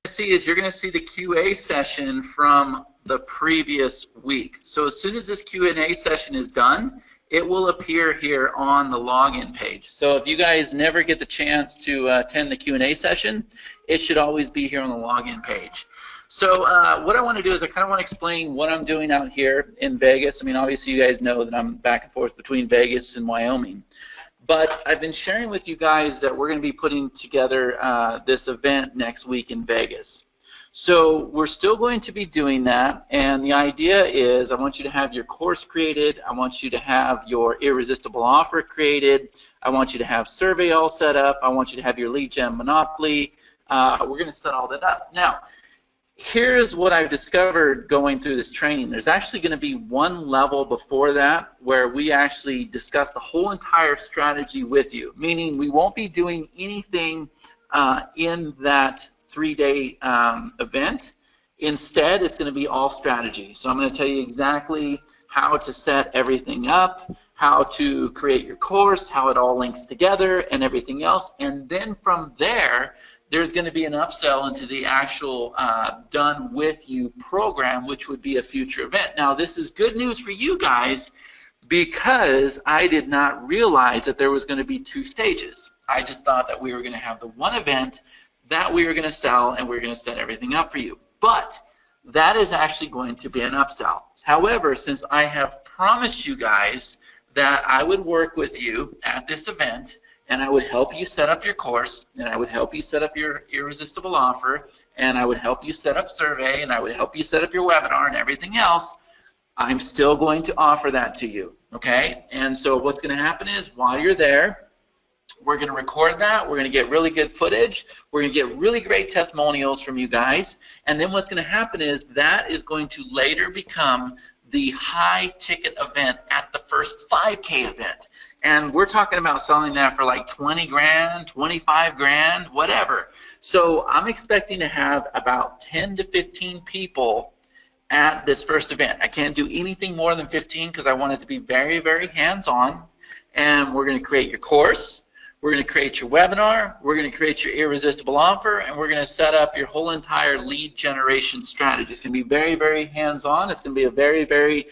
see is you're going to see the QA session from the previous week. So as soon as this Q&A session is done, it will appear here on the login page. So if you guys never get the chance to attend the Q&A session, it should always be here on the login page. So what I want to do is I kind of want to explain what I'm doing out here in Vegas. I mean, obviously you guys know that I'm back and forth between Vegas and Wyoming. But I've been sharing with you guys that we're going to be putting together this event next week in Vegas. So we're still going to be doing that, and the idea is I want you to have your course created, I want you to have your irresistible offer created, I want you to have survey all set up, I want you to have your lead gen monopoly. We're going to set all that up. Now, here's what I've discovered going through this training. There's actually going to be one level before that where we actually discuss the whole entire strategy with you, meaning we won't be doing anything in that 3-day event. Instead, it's going to be all strategy. So I'm going to tell you exactly how to set everything up, how to create your course, how it all links together, and everything else. And then from there, there's going to be an upsell into the actual done with you program, which would be a future event. Now, this is good news for you guys because I did not realize that there was going to be 2 stages. I just thought that we were going to have the one event that we were going to sell and we were going to set everything up for you. But that is actually going to be an upsell. However, since I have promised you guys that I would work with you at this event, and I would help you set up your course, and I would help you set up your irresistible offer, and I would help you set up survey, and I would help you set up your webinar and everything else, I'm still going to offer that to you, okay? And so what's going to happen is while you're there, we're going to record that, we're going to get really good footage, we're going to get really great testimonials from you guys, and then what's going to happen is that is going to later become the high ticket event at the first 5K event. And we're talking about selling that for like 20 grand, 25 grand, whatever. So I'm expecting to have about 10 to 15 people at this first event. I can't do anything more than 15 because I want it to be very, very hands-on. And we're going to create your course, we're going to create your webinar, we're going to create your irresistible offer, and we're going to set up your whole entire lead generation strategy. It's going to be very, very hands-on. It's going to be a very, very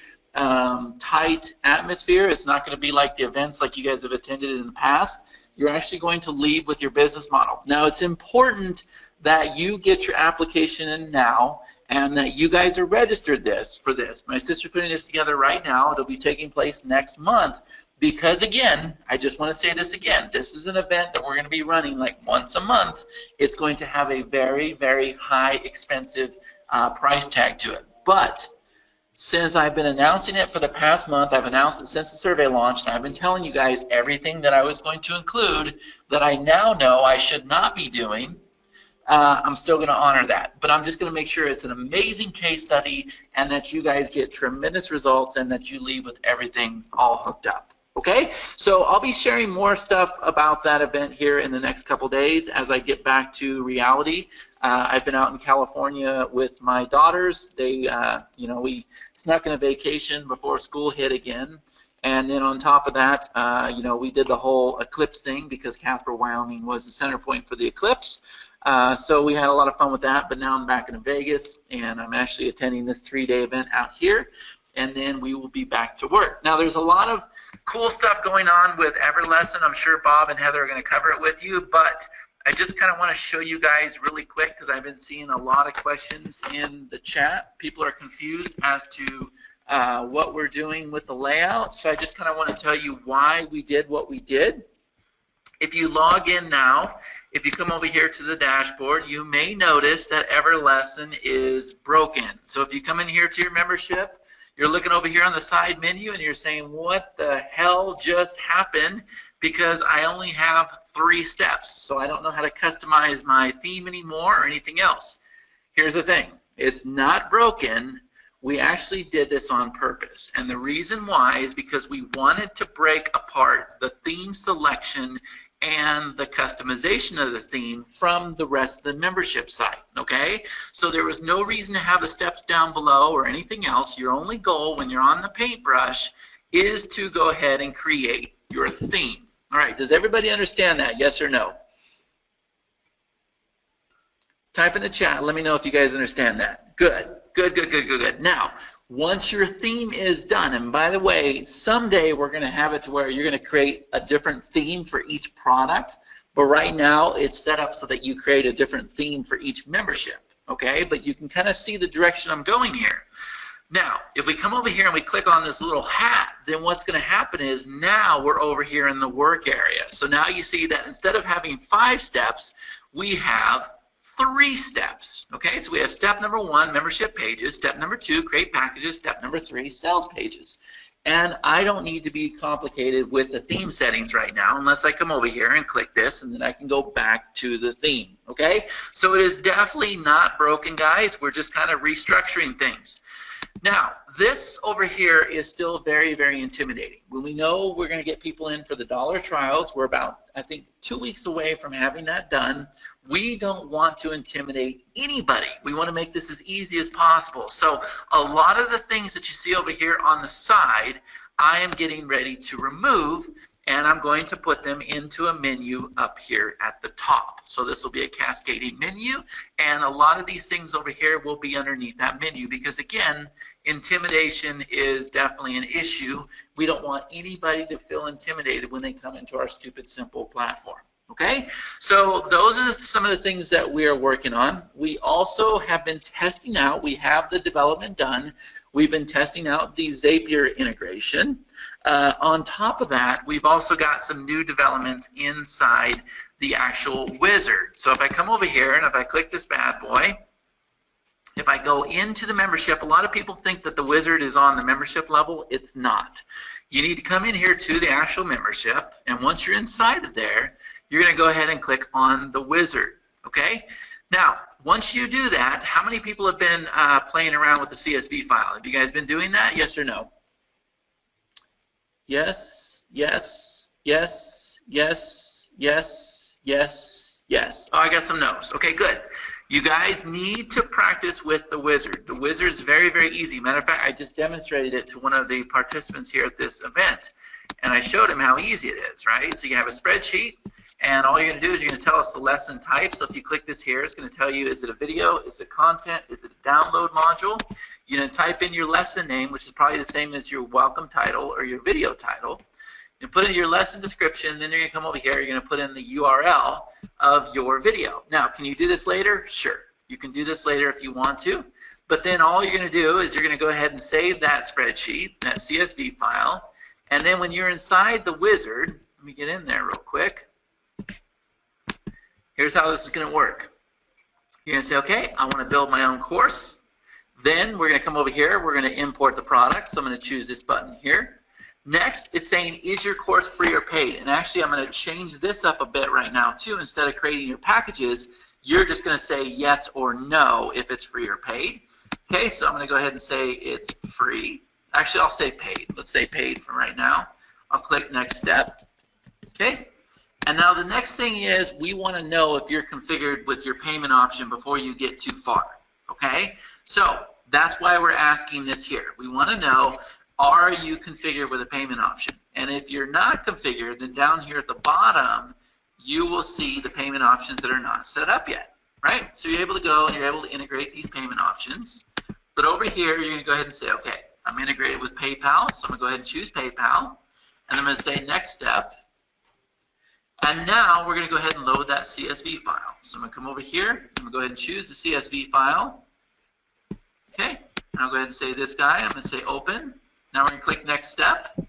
tight atmosphere. It's not going to be like the events like you guys have attended in the past. You're actually going to lead with your business model. Now, it's important that you get your application in now and that you guys are registered for this. My sister's putting this together right now. It'll be taking place next month. Because again, I just want to say this again, this is an event that we're going to be running like once a month. It's going to have a very, very high expensive price tag to it. But since I've been announcing it for the past month, I've announced it since the survey launched, and I've been telling you guys everything that I was going to include that I now know I should not be doing, I'm still going to honor that. But I'm just going to make sure it's an amazing case study and that you guys get tremendous results and that you leave with everything all hooked up. Okay, so I'll be sharing more stuff about that event here in the next couple days as I get back to reality. I've been out in California with my daughters. They, we snuck in a vacation before school hit again. And then on top of that, we did the whole eclipse thing because Casper, Wyoming was the center point for the eclipse. So we had a lot of fun with that, but now I'm back in Vegas, and I'm actually attending this 3-day event out here. And then we will be back to work. Now, there's a lot of cool stuff going on with Everlesson. I'm sure Bob and Heather are going to cover it with you, but I just kind of want to show you guys really quick because I've been seeing a lot of questions in the chat. People are confused as to what we're doing with the layout, so I just kind of want to tell you why we did what we did. If you log in now, if you come over here to the dashboard, you may notice that Everlesson is broken. So if you come in here to your membership, you're looking over here on the side menu and you're saying, what the hell just happened? Because I only have 3 steps, so I don't know how to customize my theme anymore or anything else. Here's the thing. It's not broken. We actually did this on purpose. And the reason why is because we wanted to break apart the theme selection and the customization of the theme from the rest of the membership site, okay? So there was no reason to have the steps down below or anything else. Your only goal when you're on the paintbrush is to go ahead and create your theme. All right, does everybody understand that, yes or no? Type in the chat. Let me know if you guys understand that. Good. Good, good, good, good, good. Now, once your theme is done, and by the way, someday we're going to have it to where you're going to create a different theme for each product, but right now it's set up so that you create a different theme for each membership, okay? But you can kind of see the direction I'm going here. Now, if we come over here and we click on this little hat, then what's going to happen is now we're over here in the work area. So now you see that instead of having 5 steps, we have 3 steps. Okay, so we have step number 1, membership pages. Step number 2, create packages. Step number 3, sales pages. And I don't need to be complicated with the theme settings right now unless I come over here and click this, and then I can go back to the theme. Okay, so it is definitely not broken, guys. We're just kind of restructuring things. Now, this over here is still very, very intimidating. When we know we're going to get people in for the dollar trials, we're about, I think, 2 weeks away from having that done. We don't want to intimidate anybody. We want to make this as easy as possible. So a lot of the things that you see over here on the side, I am getting ready to remove, and I'm going to put them into a menu up here at the top. So this will be a cascading menu, and a lot of these things over here will be underneath that menu because, again, intimidation is definitely an issue. We don't want anybody to feel intimidated when they come into our stupid simple platform. Okay, so those are some of the things that we are working on. We also have been testing out, we have the development done, we've been testing out the Zapier integration. On top of that, we've also got some new developments inside the actual wizard. So if I come over here and if I click this bad boy, if I go into the membership, a lot of people think that the wizard is on the membership level. It's not. You need to come in here to the actual membership, and once you're inside of there, you're going to go ahead and click on the wizard. Okay? Now, once you do that, how many people have been playing around with the CSV file? Have you guys been doing that? Yes or no? Yes, yes, yes, yes, yes, yes, yes. Oh, I got some no's. Okay, good. You guys need to practice with the wizard. The wizard is very, very easy. Matter of fact, I just demonstrated it to one of the participants here at this event, and I showed him how easy it is, right? So you have a spreadsheet, and all you're going to do is you're going to tell us the lesson type. So if you click this here, it's going to tell you, is it a video, is it content, is it a download module? You're going to type in your lesson name, which is probably the same as your welcome title or your video title. You put in your lesson description, then you're going to come over here, you're going to put in the URL of your video. Now, can you do this later? Sure. You can do this later if you want to, but then all you're going to do is you're going to go ahead and save that spreadsheet, that CSV file, and then when you're inside the wizard, let me get in there real quick. Here's how this is going to work. You're going to say, okay, I want to build my own course. Then we're going to come over here, we're going to import the product, so I'm going to choose this button here. Next, it's saying, is your course free or paid? And actually, I'm going to change this up a bit right now, too. Instead of creating your packages, you're just going to say yes or no if it's free or paid. Okay, so I'm going to go ahead and say it's free. Actually, I'll say paid. Let's say paid for right now. I'll click next step. Okay, and now the next thing is we want to know if you're configured with your payment option before you get too far. Okay, so that's why we're asking this here. We want to know, are you configured with a payment option? And if you're not configured, then down here at the bottom, you will see the payment options that are not set up yet, right? So you're able to go and you're able to integrate these payment options. But over here, you're going to go ahead and say, okay, I'm integrated with PayPal, so I'm going to go ahead and choose PayPal. And I'm going to say next step. And now we're going to go ahead and load that CSV file. So I'm going to come over here. I'm going to go ahead and choose the CSV file. Okay, and I'll go ahead and say this guy. I'm going to say open. Now we're going to click next step.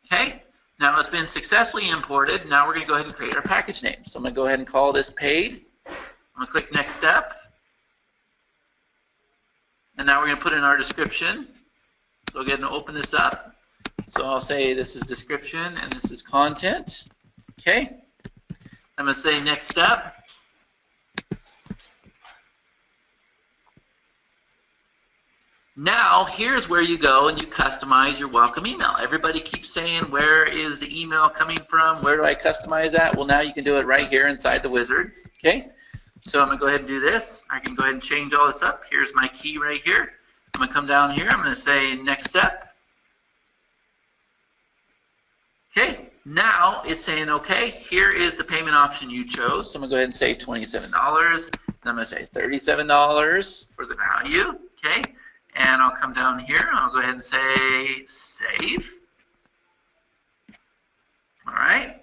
Okay, now it's been successfully imported. Now we're going to go ahead and create our package name. So I'm going to go ahead and call this paid. I'm going to click next step. And now we're going to put in our description. So I'll go ahead and open this up. So I'll say this is description and this is content. Okay, I'm going to say next step. Now, here's where you go and you customize your welcome email. Everybody keeps saying, where is the email coming from? Where do I customize that? Well, now you can do it right here inside the wizard. Okay, so I'm going to go ahead and do this. I can go ahead and change all this up. Here's my key right here. I'm going to come down here. I'm going to say next step. Okay, now it's saying, okay, here is the payment option you chose. So I'm going to go ahead and say $27. Then I'm going to say $37 for the value, okay? And I'll come down here, and I'll go ahead and say save. All right.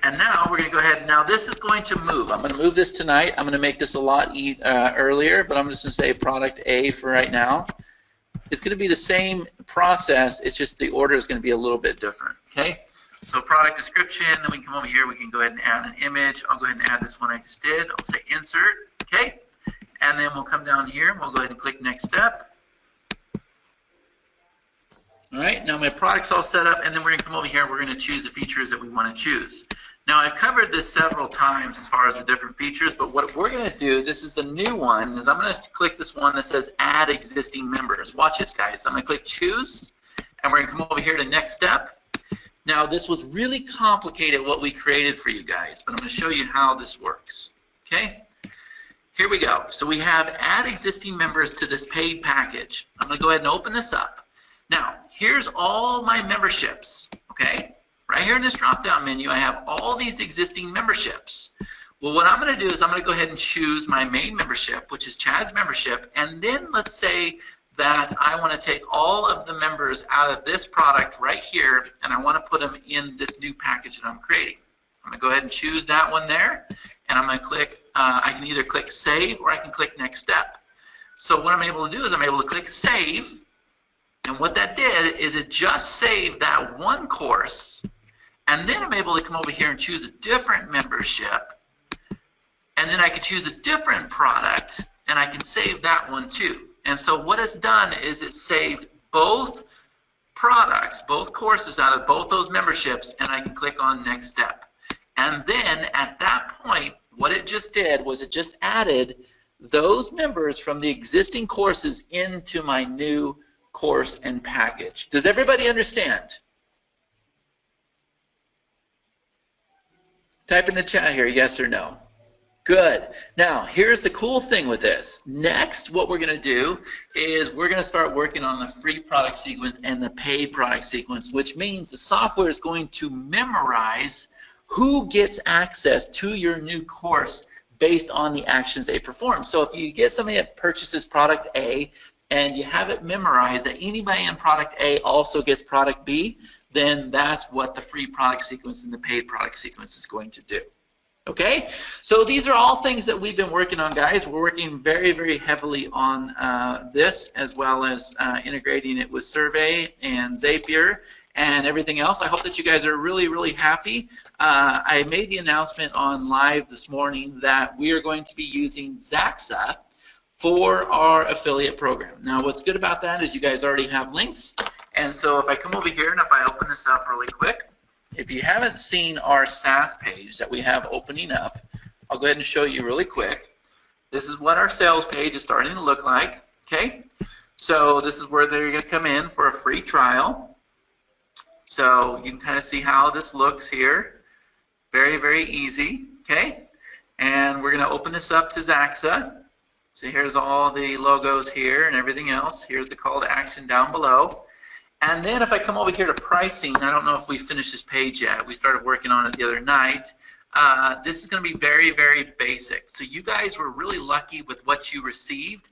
And now we're going to go ahead. Now this is going to move. I'm going to move this tonight. I'm going to make this a lot earlier, but I'm just going to say product A for right now. It's going to be the same process. It's just the order is going to be a little bit different. Okay. So product description. Then we can come over here. We can go ahead and add an image. I'll go ahead and add this one I just did. I'll say insert. Okay. And then we'll come down here. We'll go ahead and click next step. All right, now my product's all set up, and then we're going to come over here and we're going to choose the features that we want to choose. Now, I've covered this several times as far as the different features, but what we're going to do, this is the new one, is I'm going to click this one that says Add Existing Members. Watch this, guys. I'm going to click Choose, and we're going to come over here to Next Step. Now, this was really complicated what we created for you guys, but I'm going to show you how this works. Okay? Here we go. So we have Add Existing Members to this paid package. I'm going to go ahead and open this up. Now, here's all my memberships, okay? Right here in this drop-down menu, I have all these existing memberships. Well, what I'm going to do is I'm going to go ahead and choose my main membership, which is Chad's membership, and then let's say that I want to take all of the members out of this product right here, and I want to put them in this new package that I'm creating. I'm going to go ahead and choose that one there, and I'm going to click, I can either click Save or I can click Next Step. So what I'm able to do is I'm able to click Save. And what that did is it just saved that one course, and then I'm able to come over here and choose a different membership, and then I can choose a different product, and I can save that one too. And so what it's done is it saved both products, both courses out of both those memberships, and I can click on Next Step. And then at that point, what it just did was it just added those members from the existing courses into my new course and package. Does everybody understand? Type in the chat here, yes or no. Good. Now, here's the cool thing with this. Next, what we're going to do is we're going to start working on the free product sequence and the paid product sequence, which means the software is going to memorize who gets access to your new course based on the actions they perform. So if you get somebody that purchases product A, and you have it memorized that anybody in product A also gets product B, then that's what the free product sequence and the paid product sequence is going to do. Okay? So these are all things that we've been working on, guys. We're working very, very heavily on this, as well as integrating it with Survey and Zapier and everything else. I hope that you guys are really, really happy. I made the announcement on live this morning that we are going to be using Zaxa for our affiliate program. Now, what's good about that is you guys already have links, and so if I come over here and if I open this up really quick, if you haven't seen our SaaS page that we have opening up, I'll go ahead and show you really quick. This is what our sales page is starting to look like, okay? So this is where they're going to come in for a free trial. So you can kind of see how this looks here. Very, very easy, okay? And we're going to open this up to Zaxa. So here's all the logos here and everything else. Here's the call to action down below. And then if I come over here to pricing, I don't know if we finished this page yet. We started working on it the other night. This is going to be very, very basic. So you guys were really lucky with what you received,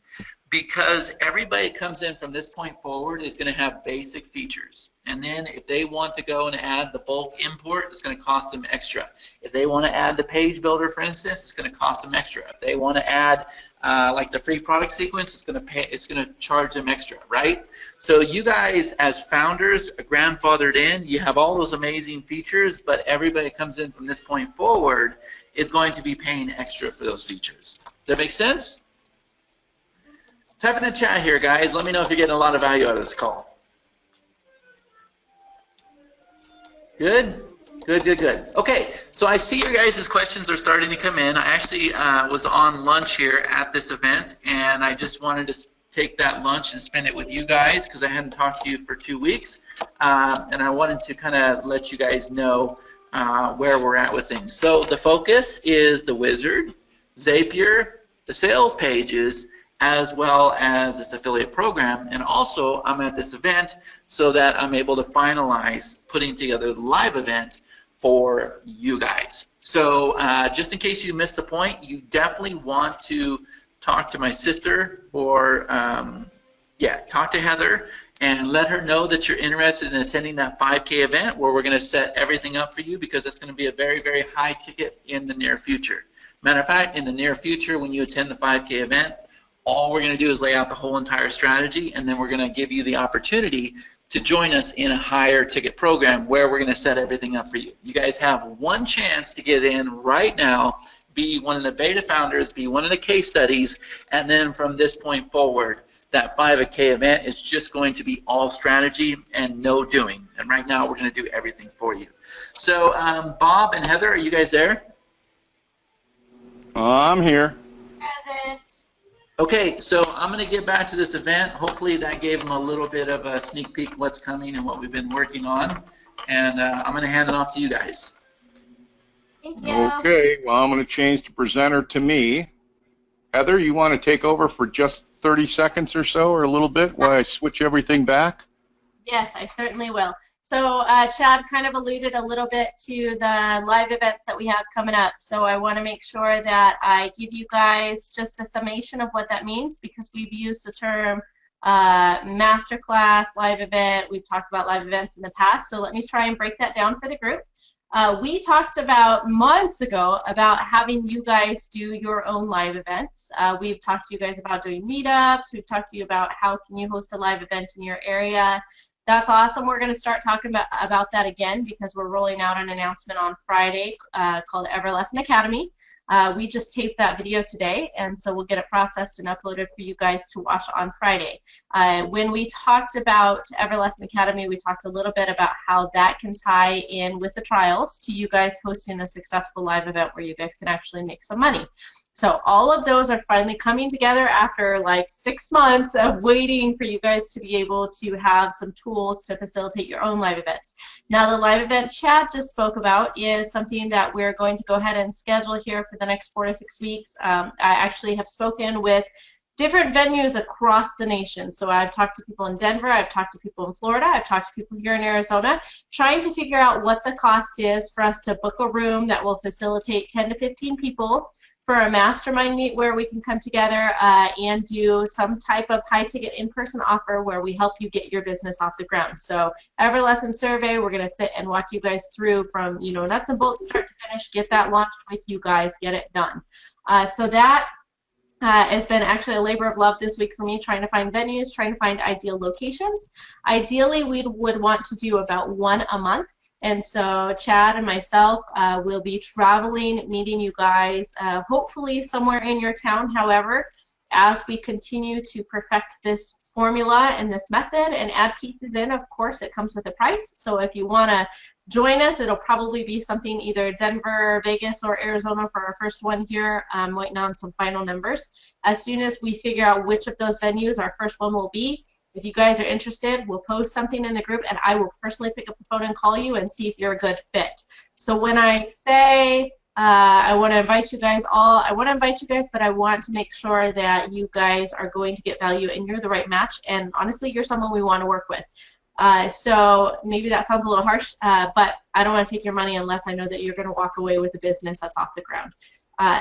because everybody that comes in from this point forward is going to have basic features. And then if they want to go and add the bulk import, it's going to cost them extra. If they want to add the page builder, for instance, it's going to cost them extra. If they want to add like the free product sequence, it's going to charge them extra, right? So you guys as founders, grandfathered in, you have all those amazing features, but everybody that comes in from this point forward is going to be paying extra for those features. Does that make sense? Type in the chat here, guys. Let me know if you're getting a lot of value out of this call. Good? Good, good, good. Okay, so I see your guys' questions are starting to come in. I actually was on lunch here at this event, and I just wanted to take that lunch and spend it with you guys because I hadn't talked to you for 2 weeks, and I wanted to kind of let you guys know where we're at with things. So the focus is the wizard, Zapier, the sales pages, as well as this affiliate program, and also I'm at this event so that I'm able to finalize putting together the live event for you guys. So just in case you missed the point, you definitely want to talk to my sister or, yeah, talk to Heather and let her know that you're interested in attending that 5K event where we're going to set everything up for you because it's going to be a very, very high ticket in the near future. Matter of fact, in the near future when you attend the 5K event, all we're going to do is lay out the whole entire strategy, and then we're going to give you the opportunity to join us in a higher ticket program where we're going to set everything up for you. You guys have one chance to get in right now, be one of the beta founders, be one of the case studies, and then from this point forward, that 5K event is just going to be all strategy and no doing. And right now, we're going to do everything for you. So, Bob and Heather, are you guys there? I'm here. Present. Okay, so I'm going to get back to this event. Hopefully that gave them a little bit of a sneak peek of what's coming and what we've been working on. And I'm going to hand it off to you guys. Thank you. Okay, well, I'm going to change the presenter to me. Heather, you want to take over for just 30 seconds or so, or a little bit, while I switch everything back? Yes, I certainly will. So Chad kind of alluded a little bit to the live events that we have coming up. So I want to make sure that I give you guys just a summation of what that means, because we've used the term masterclass, live event. We've talked about live events in the past. So let me try and break that down for the group. We talked about months ago about having you guys do your own live events. We've talked to you guys about doing meetups. We've talked to you about how can you host a live event in your area. That's awesome. We're going to start talking about that again because we're rolling out an announcement on Friday called Everlesson Academy. We just taped that video today, and so we'll get it processed and uploaded for you guys to watch on Friday. When we talked about Everlesson Academy, we talked a little bit about how that can tie in with the trials to you guys hosting a successful live event where you guys can actually make some money. So all of those are finally coming together after like 6 months of waiting for you guys to be able to have some tools to facilitate your own live events. Now the live event Chad just spoke about is something that we're going to go ahead and schedule here for the next 4 to 6 weeks. I actually have spoken with different venues across the nation. So I've talked to people in Denver, I've talked to people in Florida, I've talked to people here in Arizona, trying to figure out what the cost is for us to book a room that will facilitate 10 to 15 people for a mastermind meet where we can come together and do some type of high-ticket in-person offer where we help you get your business off the ground. So Everlesson survey, we're going to sit and walk you guys through from, you know, nuts and bolts, start to finish, get that launched with you guys, get it done. So that has been actually a labor of love this week for me, trying to find venues, trying to find ideal locations. Ideally, we would want to do about 1 a month. And so Chad and myself will be traveling, meeting you guys, hopefully somewhere in your town. However, as we continue to perfect this formula and this method and add pieces in, of course, it comes with a price. So if you want to join us, it'll probably be something either Denver, Vegas, or Arizona for our first one here. I'm waiting on some final numbers. As soon as we figure out which of those venues our first one will be, if you guys are interested, we'll post something in the group, and I will personally pick up the phone and call you and see if you're a good fit. So when I say I want to invite you guys all, I want to invite you guys, but I want to make sure that you guys are going to get value and you're the right match, and honestly, you're someone we want to work with. So maybe that sounds a little harsh, but I don't want to take your money unless I know that you're going to walk away with a business that's off the ground.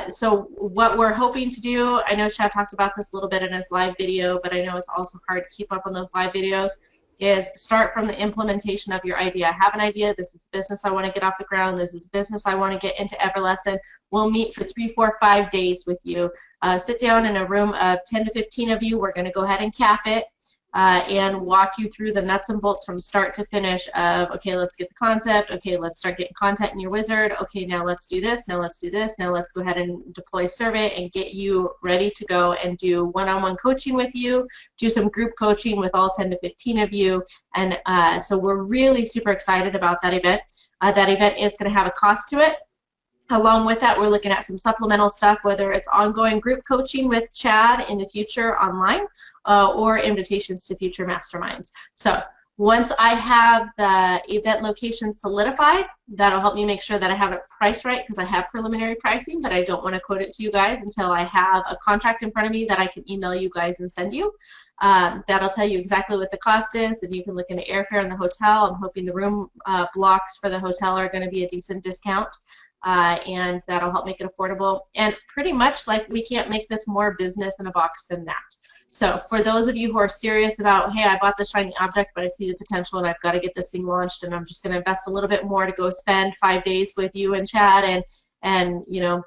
So what we're hoping to do, I know Chad talked about this a little bit in his live video, but I know it's also hard to keep up on those live videos, is start from the implementation of your idea. I have an idea, this is a business I want to get off the ground, this is a business I want to get into Everlesson. We'll meet for 3, 4, 5 days with you. Sit down in a room of 10 to 15 of you, we're going to go ahead and cap it. And walk you through the nuts and bolts from start to finish of, okay, let's get the concept, okay, let's start getting content in your wizard, okay, now let's do this, now let's do this, now let's go ahead and deploy survey and get you ready to go and do one-on-one coaching with you, do some group coaching with all 10 to 15 of you, and so we're really super excited about that event. That event is going to have a cost to it. Along with that, we're looking at some supplemental stuff, whether it's ongoing group coaching with Chad in the future online or invitations to future masterminds. So Once I have the event location solidified, that'll help me make sure that I have it priced right, because I have preliminary pricing, but I don't want to quote it to you guys until I have a contract in front of me that I can email you guys and send you. That'll tell you exactly what the cost is, and you can look into airfare in the hotel. I'm hoping the room blocks for the hotel are going to be a decent discount, and that'll help make it affordable. And pretty much, like, we can't make this more business in a box than that. So for those of you who are serious about, hey, I bought this shiny object, but I see the potential and I've got to get this thing launched, and I'm just going to invest a little bit more to go spend 5 days with you and Chad and you know,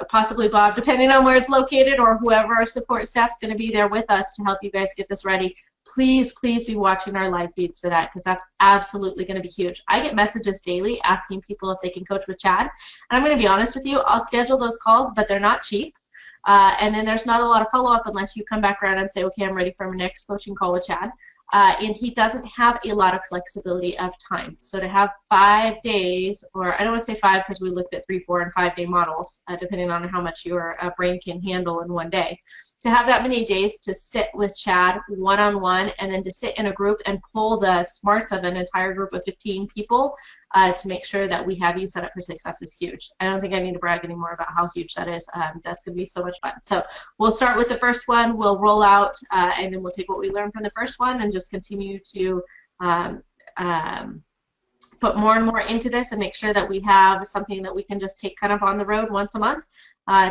possibly Bob, depending on where it's located, or whoever our support staff's going to be there with us to help you guys get this ready, please be watching our live feeds for that, because that's absolutely going to be huge. I get messages daily asking people if they can coach with Chad, and I'm going to be honest with you, I'll schedule those calls, but they're not cheap. And then there's not a lot of follow-up unless you come back around and say, okay, I'm ready for my next coaching call with Chad. And he doesn't have a lot of flexibility of time. So to have 5 days, or I don't want to say 5 because we looked at 3, 4, and 5 day models, depending on how much your brain can handle in one day. To have that many days to sit with Chad one-on-one, and then to sit in a group and pull the smarts of an entire group of 15 people to make sure that we have you set up for success is huge. I don't think I need to brag anymore about how huge that is. That's going to be so much fun. So we'll start with the first one, we'll roll out, and then we'll take what we learned from the first one and just continue to put more and more into this and make sure that we have something that we can just take kind of on the road once a month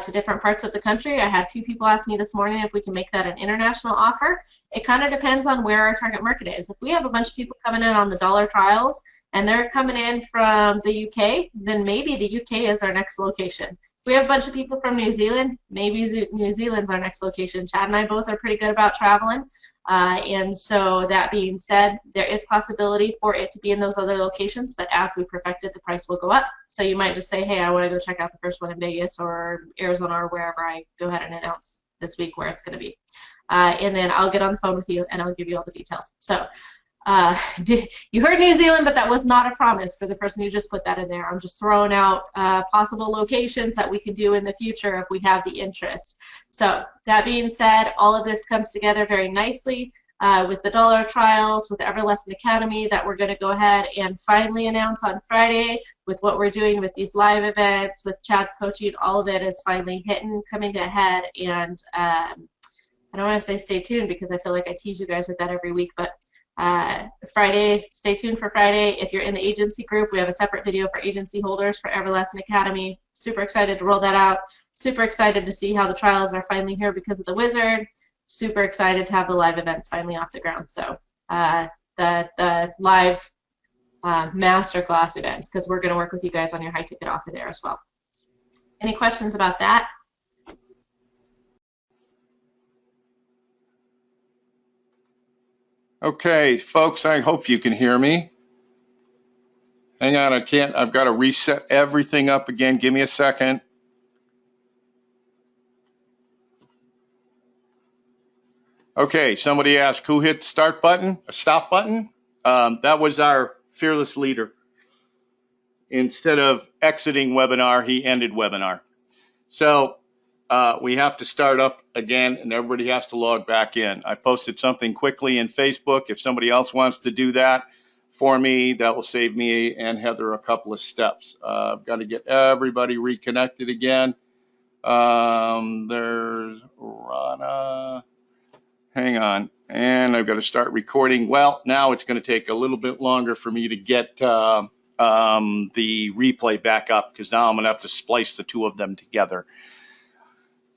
to different parts of the country. I had 2 people ask me this morning if we can make that an international offer. It kind of depends on where our target market is. If we have a bunch of people coming in on the dollar trials and they're coming in from the UK, then maybe the UK is our next location. If we have a bunch of people from New Zealand, maybe New Zealand's our next location. Chad and I both are pretty good about traveling. And so that being said, there is possibility for it to be in those other locations, but as we perfect it, the price will go up. So you might just say, hey, I want to go check out the first one in Vegas or Arizona or wherever. I go ahead and announce this week where it's going to be. And then I'll get on the phone with you and I'll give you all the details. So you heard New Zealand, but that was not a promise for the person who just put that in there. I'm just throwing out possible locations that we can do in the future if we have the interest. So that being said, all of this comes together very nicely with the dollar trials, with the Everlesson Academy that we're going to go ahead and finally announce on Friday, with what we're doing with these live events, with Chad's coaching. All of it is finally hitting, coming to a head, and I don't want to say stay tuned because I feel like I tease you guys with that every week, but Friday, stay tuned for Friday. If you're in the agency group, we have a separate video for agency holders for Everlesson Academy. Super excited to roll that out. Super excited to see how the trials are finally here because of the Wizard. Super excited to have the live events finally off the ground. So the live masterclass events, because we're going to work with you guys on your high ticket offer there as well. Any questions about that? Okay, folks, I hope you can hear me. Hang on, I've got to reset everything up again. Give me a second. Okay, somebody asked who hit the start button, a stop button? That was our fearless leader. Instead of exiting webinar, he ended webinar. So we have to start up again, and everybody has to log back in. I posted something quickly in Facebook. If somebody else wants to do that for me, that will save me and Heather a couple of steps. I've got to get everybody reconnected again. There's Rana. Hang on. And I've got to start recording. Well, now it's going to take a little bit longer for me to get the replay back up, because now I'm going to have to splice the two of them together.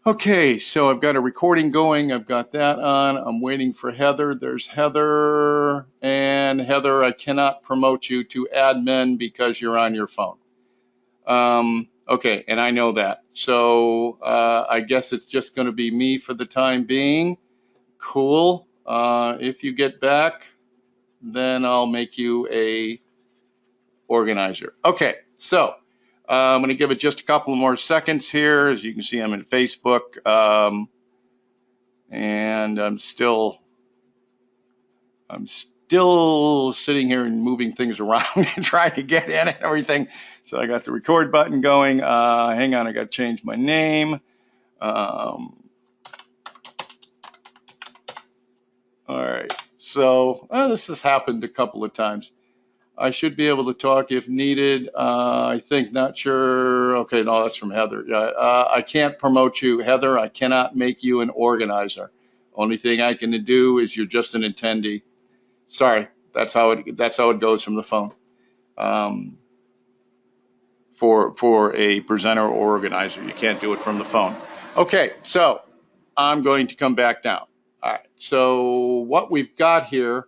Okay, so I've got a recording going. I've got that on. I'm waiting for Heather. There's Heather. And Heather, I cannot promote you to admin because you're on your phone. Okay, and I know that. So I guess it's just going to be me for the time being. Cool. If you get back, then I'll make you a organizer. Okay, so I'm going to give it just a couple more seconds here. As you can see, I'm in Facebook, and I'm still sitting here and moving things around and trying to get in and everything. So I got the record button going. Hang on, I got to change my name. All right, So this has happened a couple of times. I should be able to talk if needed. I think not sure. Okay, no, that's from Heather. Yeah, I can't promote you, Heather. I cannot make you an organizer. Only thing I can do is you're just an attendee. Sorry, that's how it goes from the phone. For a presenter or organizer, you can't do it from the phone. Okay, so I'm going to come back down. All right. So what we've got here.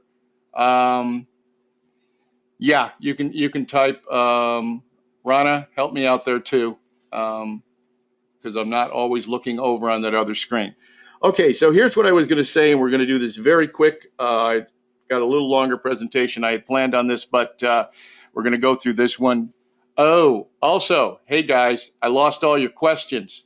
Yeah, you can type, Rana, help me out there too, because I'm not always looking over on that other screen. Okay, so here's what I was going to say, and we're going to do this very quick. I got a little longer presentation. I had planned on this, but we're going to go through this one. Oh, also, hey guys, I lost all your questions.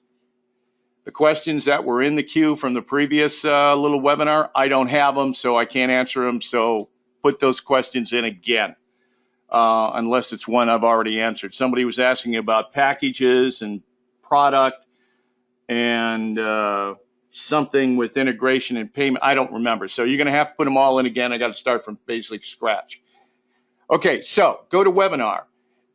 The questions that were in the queue from the previous little webinar, I don't have them, so I can't answer them. So put those questions in again. Unless it's one I've already answered. Somebody was asking about packages and product and something with integration and payment. I don't remember. So you're going to have to put them all in again. I got to start from basically scratch. Okay, so GoToWebinar.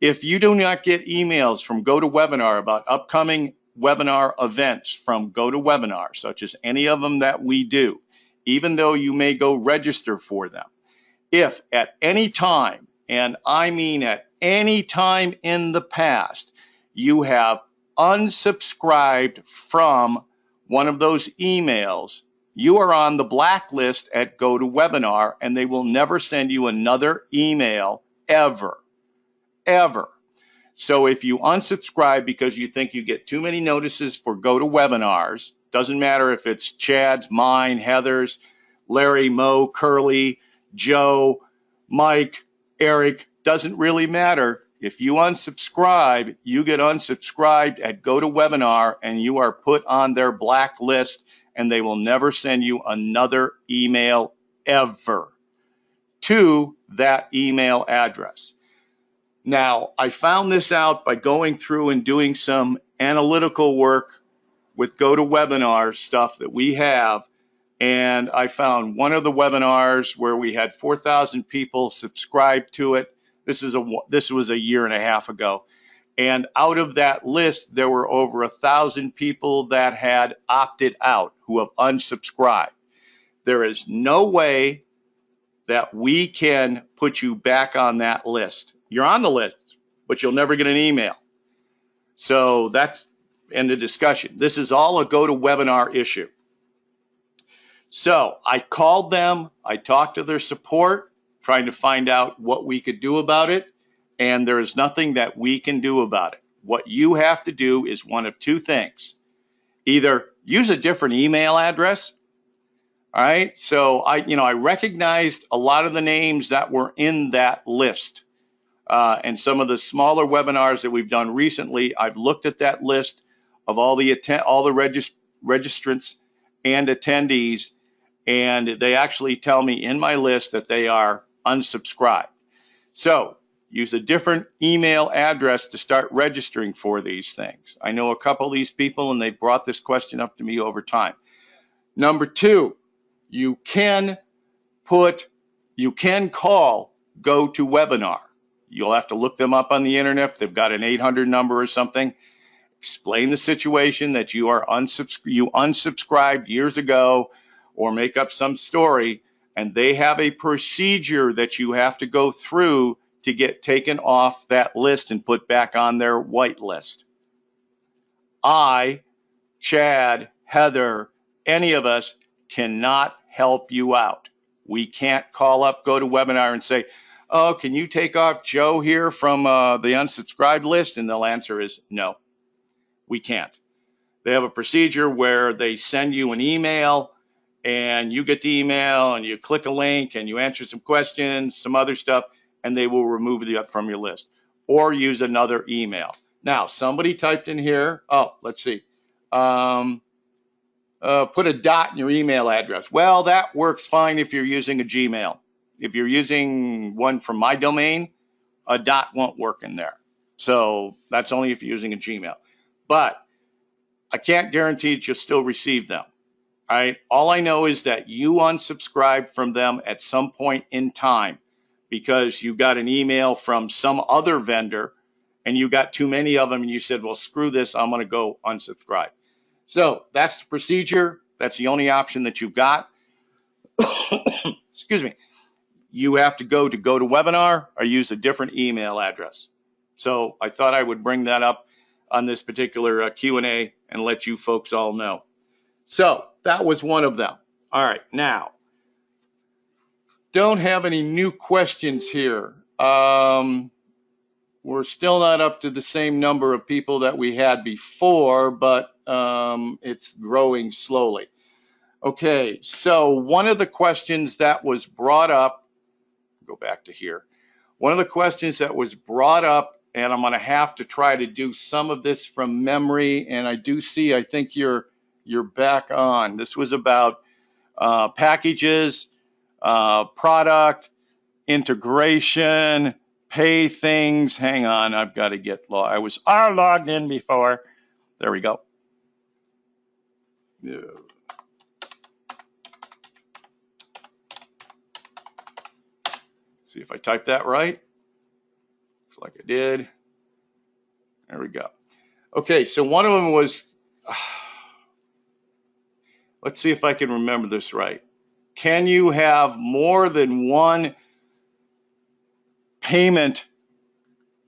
If you do not get emails from GoToWebinar about upcoming webinar events from GoToWebinar, such as any of them that we do, even though you may go register for them, if at any time, and I mean at any time in the past, you have unsubscribed from one of those emails, you are on the blacklist at GoToWebinar, and they will never send you another email ever, ever. So if you unsubscribe because you think you get too many notices for GoToWebinars, doesn't matter if it's Chad's, mine, Heather's, Larry, Mo, Curly, Joe, Mike, Eric, doesn't really matter. If you unsubscribe, you get unsubscribed at GoToWebinar and you are put on their blacklist, and they will never send you another email ever to that email address. Now, I found this out by going through and doing some analytical work with GoToWebinar stuff that we have. And I found one of the webinars where we had 4,000 people subscribed to it. This was a year and a half ago. And out of that list, there were over 1,000 people that had opted out, who have unsubscribed. There is no way that we can put you back on that list. You're on the list, but you'll never get an email. So that's end of discussion. This is all a GoToWebinar issue. So I called them, I talked to their support, trying to find out what we could do about it, and there is nothing that we can do about it. What you have to do is one of two things. Either use a different email address. All right, so I recognized a lot of the names that were in that list. And some of the smaller webinars that we've done recently, I've looked at that list of all the registrants and attendees, and they actually tell me in my list that they are unsubscribed. So use a different email address to start registering for these things. I know a couple of these people, and they've brought this question up to me over time. Number two, you can call GoToWebinar. You'll have to look them up on the internet if they've got an 800 number or something. Explain the situation that you unsubscribed years ago, or make up some story, and they have a procedure that you have to go through to get taken off that list and put back on their white list. I, Chad, Heather, any of us cannot help you out. We can't call up GoToWebinar and say, oh, can you take off Joe here from the unsubscribed list? And the answer is no, we can't. They have a procedure where they send you an email, and you get the email, and you click a link, and you answer some questions, some other stuff, and they will remove you from your list, or use another email. Now, somebody typed in here, let's see, put a dot in your email address. Well, that works fine if you're using a Gmail. If you're using one from my domain, a dot won't work in there. So that's only if you're using a Gmail. But I can't guarantee that you'll still receive them. All right. All I know is that you unsubscribed from them at some point in time because you got an email from some other vendor and you got too many of them and you said, well, screw this, I'm going to go unsubscribe. So that's the procedure. That's the only option that you've got. Excuse me. You have to go to GoToWebinar or use a different email address. So I thought I would bring that up on this particular Q&A and let you folks all know. So that was one of them. All right, now, don't have any new questions here. We're still not up to the same number of people that we had before, but it's growing slowly. Okay, so one of the questions that was brought up, go back to here. One of the questions that was brought up, and I'm going to have to try to do some of this from memory, and I do see, I think you're back on. This was about packages, product, integration, pay things. Hang on, I've got to get logged. I was logged in before. There we go. Yeah. See if I typed that right. Looks like I did. There we go. Okay, so one of them was, let's see if I can remember this right. Can you have more than one payment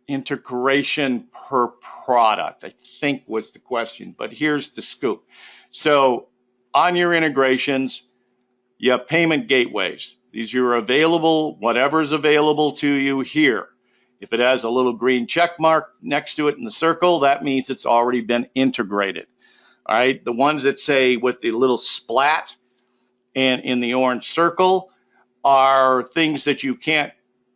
integration per product? I think was the question, but here's the scoop. So on your integrations, you have payment gateways. These are available, whatever's available to you here. If it has a little green check mark next to it in the circle, that means it's already been integrated. All right, the ones that say with the little splat and in the orange circle are things that you can't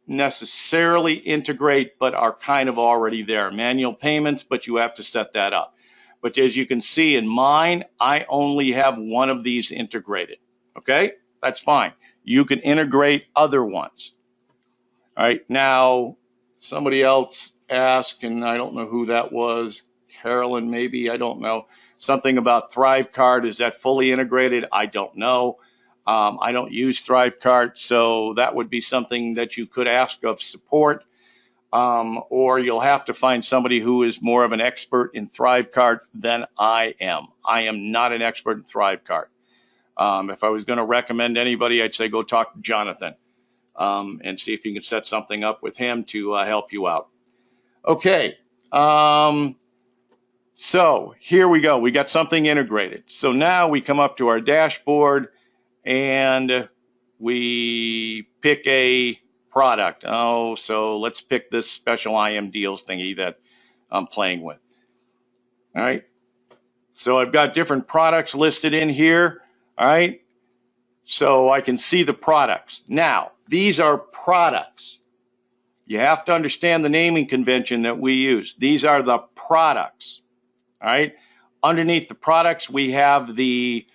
necessarily integrate, but are kind of already there. Manual payments, but you have to set that up. But as you can see in mine, I only have one of these integrated. Okay, that's fine. You can integrate other ones. All right, now somebody else asked, and I don't know who that was, Carolyn maybe, I don't know, something about ThriveCard. Is that fully integrated? I don't know. I don't use ThriveCard, so that would be something that you could ask of support, or you'll have to find somebody who is more of an expert in ThriveCard than I am. I am not an expert in ThriveCard. If I was going to recommend anybody, I'd say go talk to Jonathan and see if you can set something up with him to help you out. Okay, so here we go. We got something integrated. So now we come up to our dashboard and we pick a product. Oh, so let's pick this special IM deals thingy that I'm playing with. All right, so I've got different products listed in here. All right, so I can see the products. Now, these are products. You have to understand the naming convention that we use. These are the products. All right, underneath the products, we have the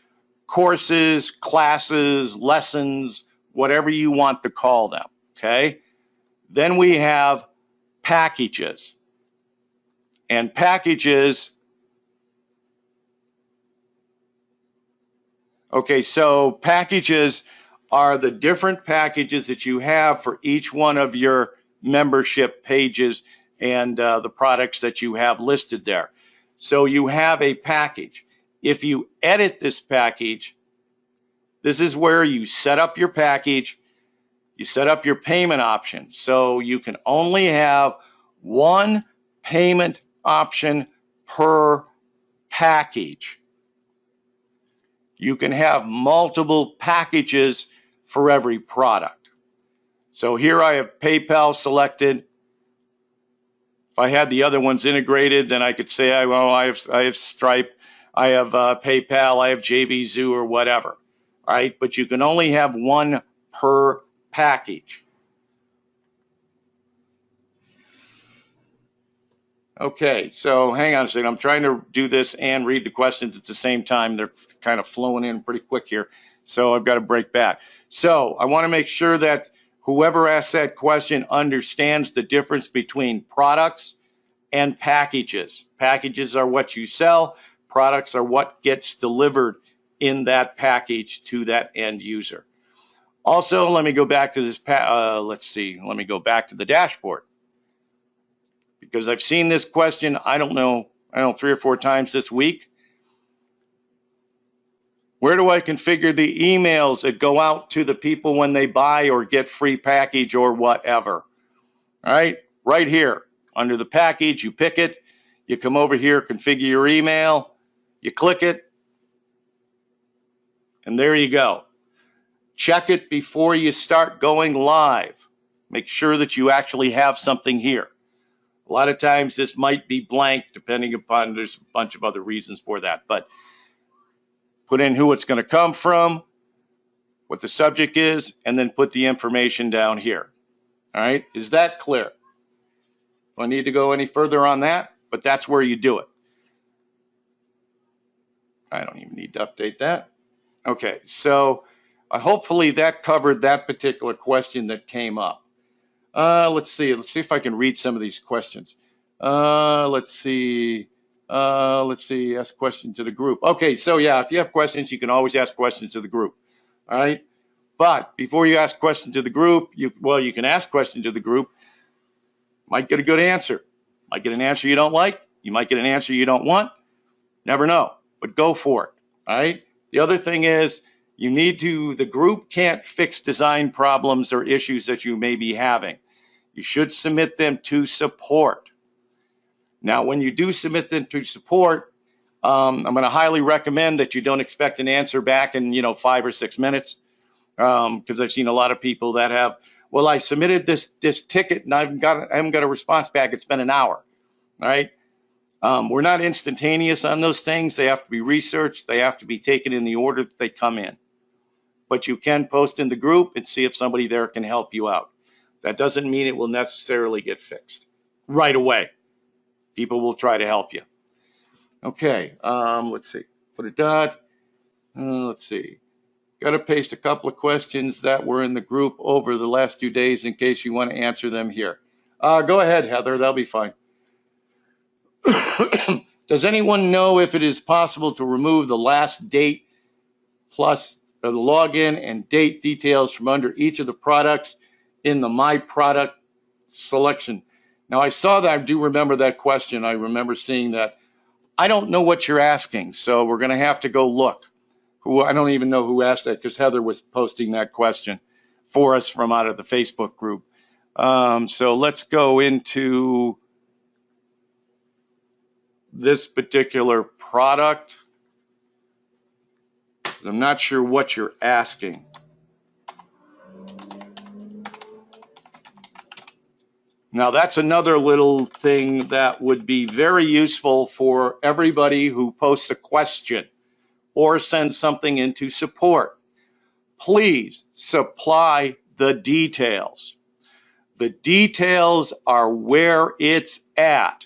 courses, classes, lessons, whatever you want to call them. Okay, then we have packages. And packages, okay, so packages are the different packages that you have for each one of your membership pages and the products that you have listed there. So you have a package. If you edit this package, this is where you set up your package, you set up your payment option. So you can only have one payment option per package. You can have multiple packages for every product. So here I have PayPal selected. If I had the other ones integrated, then I could say, well, I have Stripe, I have PayPal, I have JVZoo or whatever. All right, but you can only have one per package. Okay, so hang on a second. I'm trying to do this and read the questions at the same time. They're kind of flowing in pretty quick here, so I've got to break back. So I want to make sure that whoever asked that question understands the difference between products and packages. Packages are what you sell. Products are what gets delivered in that package to that end user. Also, let me go back to this, let's see, let me go back to the dashboard, because I've seen this question, I don't know, 3 or 4 times this week. Where do I configure the emails that go out to the people when they buy or get free package or whatever? All right, right here, under the package, you pick it, you come over here, configure your email, you click it, and there you go. Check it before you start going live. Make sure that you actually have something here. A lot of times this might be blank, depending upon, there's a bunch of other reasons for that, but put in who it's going to come from, what the subject is, and then put the information down here. All right, is that clear? Do I need to go any further on that? But that's where you do it. I don't even need to update that. Okay, so hopefully that covered that particular question that came up. Let's see if I can read some of these questions. Let's see, ask question to the group. Okay, so yeah, if you have questions, you can always ask questions to the group. All right, but before you ask questions to the group, you can ask questions to the group. Might get a good answer. Might get an answer you don't like. You might get an answer you don't want. Never know, but go for it. All right. The other thing is, the group can't fix design problems or issues that you may be having. You should submit them to support. Now, when you do submit them to support, I'm going to highly recommend that you don't expect an answer back in 5 or 6 minutes, because I've seen a lot of people that have, well, I submitted this ticket and I haven't got a response back. It's been an hour. All right. We're not instantaneous on those things. They have to be researched. They have to be taken in the order that they come in. But you can post in the group and see if somebody there can help you out. That doesn't mean it will necessarily get fixed right away. People will try to help you. Okay, let's see. Put a dot. Let's see. Got to paste a couple of questions that were in the group over the last 2 days in case you want to answer them here. Go ahead, Heather. That'll be fine. Does anyone know if it is possible to remove the last date plus the login and date details from under each of the products in the My Product selection? Now, I saw that. I do remember that question. I remember seeing that. I don't know what you're asking, so we're going to have to go look. I don't even know who asked that, because Heather was posting that question for us from out of the Facebook group. So let's go into this particular product. I'm not sure what you're asking. Now, that's another little thing that would be very useful for everybody who posts a question or sends something into support. Please supply the details. The details are where it's at.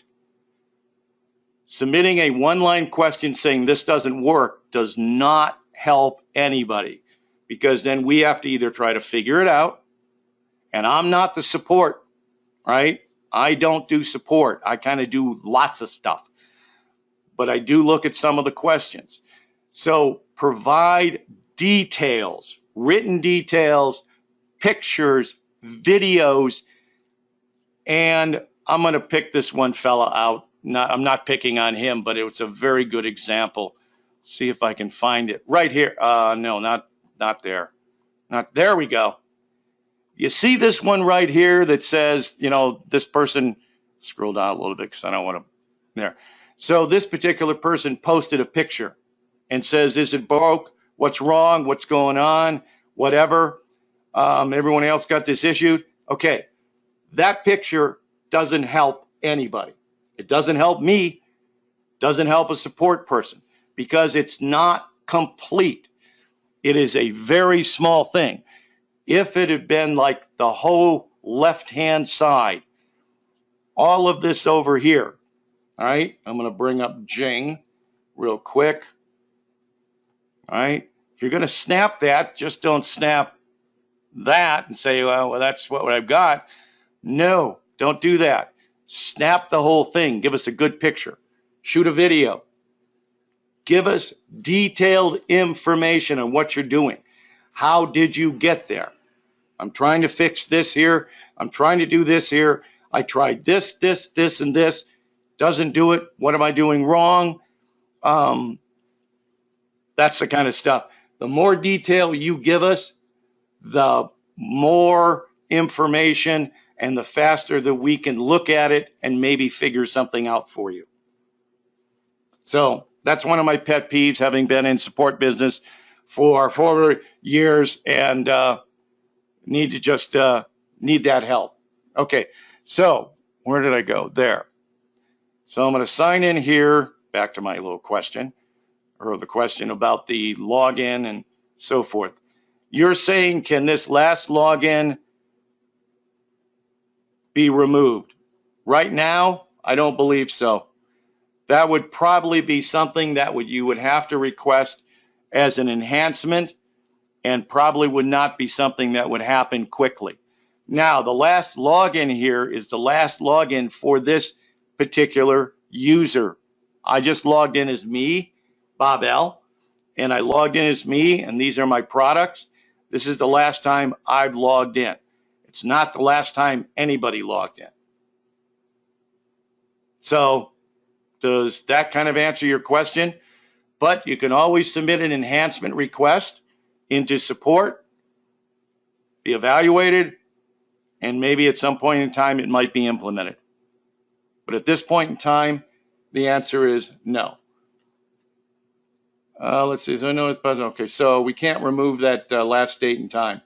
Submitting a one-line question saying this doesn't work does not help anybody, because then we have to either try to figure it out, and I'm not the support, right? I don't do support. I kind of do lots of stuff, but I do look at some of the questions. So provide details, written details, pictures, videos, and I'm going to pick this one fella out. I'm not picking on him, but it's a very good example. See if I can find it right here. No, not there. There we go. You see this one right here that says, this person, scroll down a little bit because I don't want to, there. So this particular person posted a picture and says, is it broke? What's wrong? What's going on? Whatever. Everyone else got this issued. Okay, that picture doesn't help anybody. It doesn't help me, doesn't help a support person, because it's not complete. It is a very small thing. If it had been like the whole left-hand side, all of this over here, all right, I'm going to bring up Jing real quick. All right, if you're going to snap that, just don't snap that and say, well, that's what I've got. No, don't do that. Snap the whole thing. Give us a good picture. Shoot a video. Give us detailed information on what you're doing. How did you get there? I'm trying to fix this here. I'm trying to do this here. I tried this, and this. Doesn't do it. What am I doing wrong? That's the kind of stuff. The more detail you give us, the more information and the faster that we can look at it and maybe figure something out for you. So that's one of my pet peeves, having been in support business for 4 years and need that help. Okay, so where did I go? There. So I'm going to sign in here, back to my little question, or the question about the login and so forth. You're saying, can this last login be removed? Right now, I don't believe so. That would probably be something that you would have to request as an enhancement, and probably would not be something that would happen quickly. Now, the last login here is the last login for this particular user. I just logged in as me, Bob L., and I logged in as me, and these are my products. This is the last time I've logged in. It's not the last time anybody logged in. So, does that kind of answer your question? But you can always submit an enhancement request into support, be evaluated, and maybe at some point in time it might be implemented. But at this point in time, the answer is no. Let's see. So I know it's okay. So we can't remove that last date and time.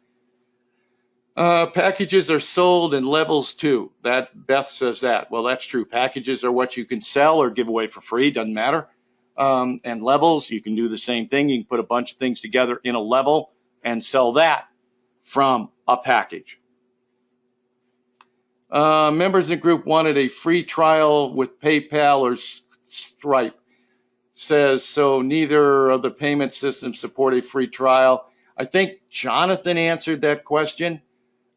Packages are sold in levels too. That Beth says that. Well, that's true. Packages are what you can sell or give away for free. Doesn't matter. And levels, you can do the same thing. You can put a bunch of things together in a level and sell that from a package. Members in the group wanted a free trial with PayPal or Stripe. Says, so neither of the payment systems support a free trial. I think Jonathan answered that question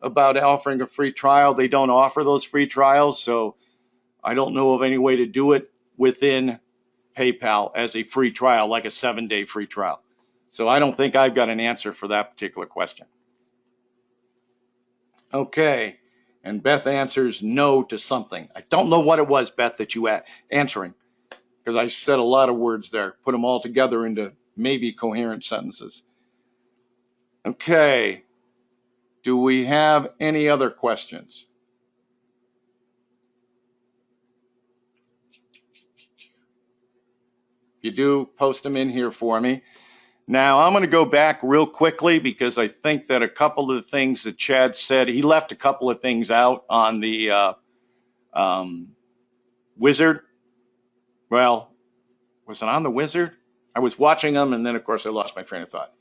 about offering a free trial. They don't offer those free trials, so I don't know of any way to do it within PayPal as a free trial, like a 7-day free trial. So I don't think I've got an answer for that particular question. Okay, and Beth answers no to something. I don't know what it was, Beth, that you answering, because I said a lot of words there, put them all together into maybe coherent sentences. Okay, do we have any other questions? If you do, post them in here for me. Now, I'm going to go back real quickly because I think that a couple of the things that Chad said, he left a couple of things out on the wizard. Well, was it on the wizard? I was watching them, and then, of course, I lost my train of thought.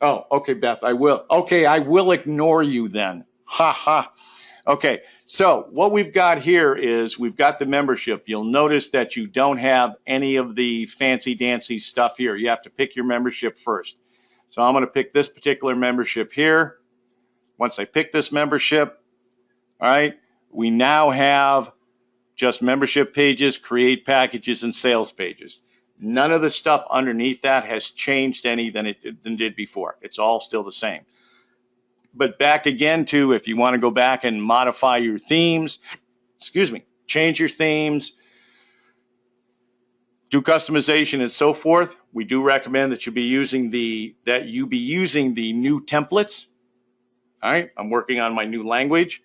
Oh, okay, Beth, I will. Okay, I will ignore you then. Ha ha. Okay, so what we've got here is we've got the membership. You'll notice that you don't have any of the fancy dancy stuff here. You have to pick your membership first. So I'm going to pick this particular membership here. Once I pick this membership, all right, we now have just membership pages, create packages, and sales pages. None of the stuff underneath that has changed any than it did before. It's all still the same. But back again to, if you want to go back and modify your themes, change your themes, do customization and so forth, we do recommend that you be using the new templates. All right, I'm working on my new language.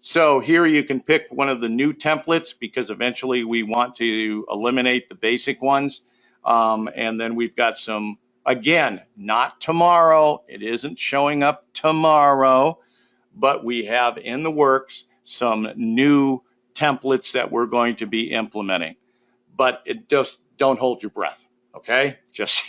So here you can pick one of the new templates because eventually we want to eliminate the basic ones. And then we've got some, again, not tomorrow. It isn't showing up tomorrow, but we have in the works some new templates that we're going to be implementing. But it just don't hold your breath, okay? Just,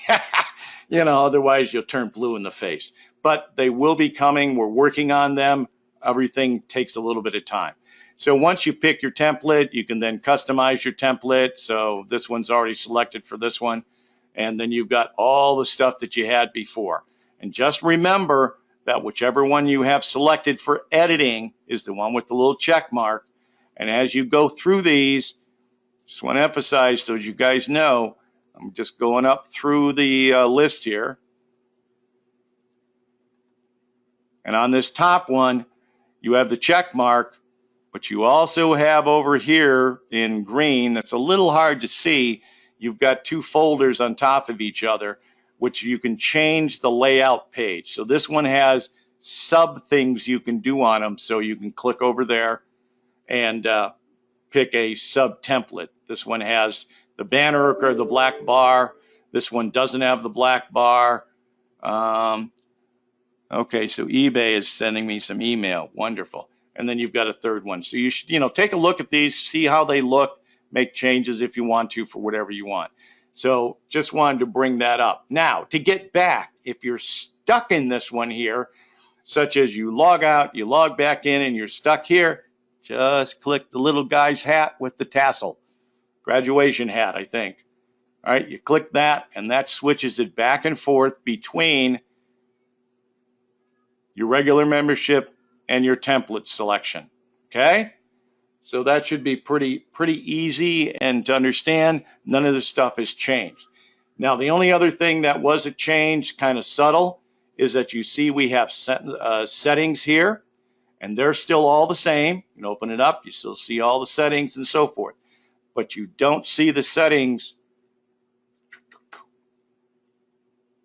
otherwise you'll turn blue in the face. But they will be coming. We're working on them. Everything takes a little bit of time. So once you pick your template, you can then customize your template. So this one's already selected for this one. And then you've got all the stuff that you had before. And just remember that whichever one you have selected for editing is the one with the little check mark. And as you go through these, just want to emphasize so you guys know, I'm just going up through the list here. And on this top one, you have the check mark, but you also have over here in green, that's a little hard to see, you've got two folders on top of each other, which you can change the layout page. So this one has sub things you can do on them, so you can click over there and pick a sub template. This one has the banner or the black bar. This one doesn't have the black bar. Okay, so eBay is sending me some email. Wonderful. And then you've got a third one. So you should, take a look at these, see how they look, make changes if you want to for whatever you want. So just wanted to bring that up. Now, to get back, if you're stuck in this one here, such as you log out, you log back in, and you're stuck here, just click the little guy's hat with the tassel. Graduation hat, I think. All right, you click that, and that switches it back and forth between your regular membership and your template selection. Okay? So that should be pretty easy and to understand. None of this stuff has changed. Now, the only other thing that was a change, kind of subtle, is that you see we have settings here, and they're still all the same. You can open it up, you still see all the settings and so forth. But you don't see the settings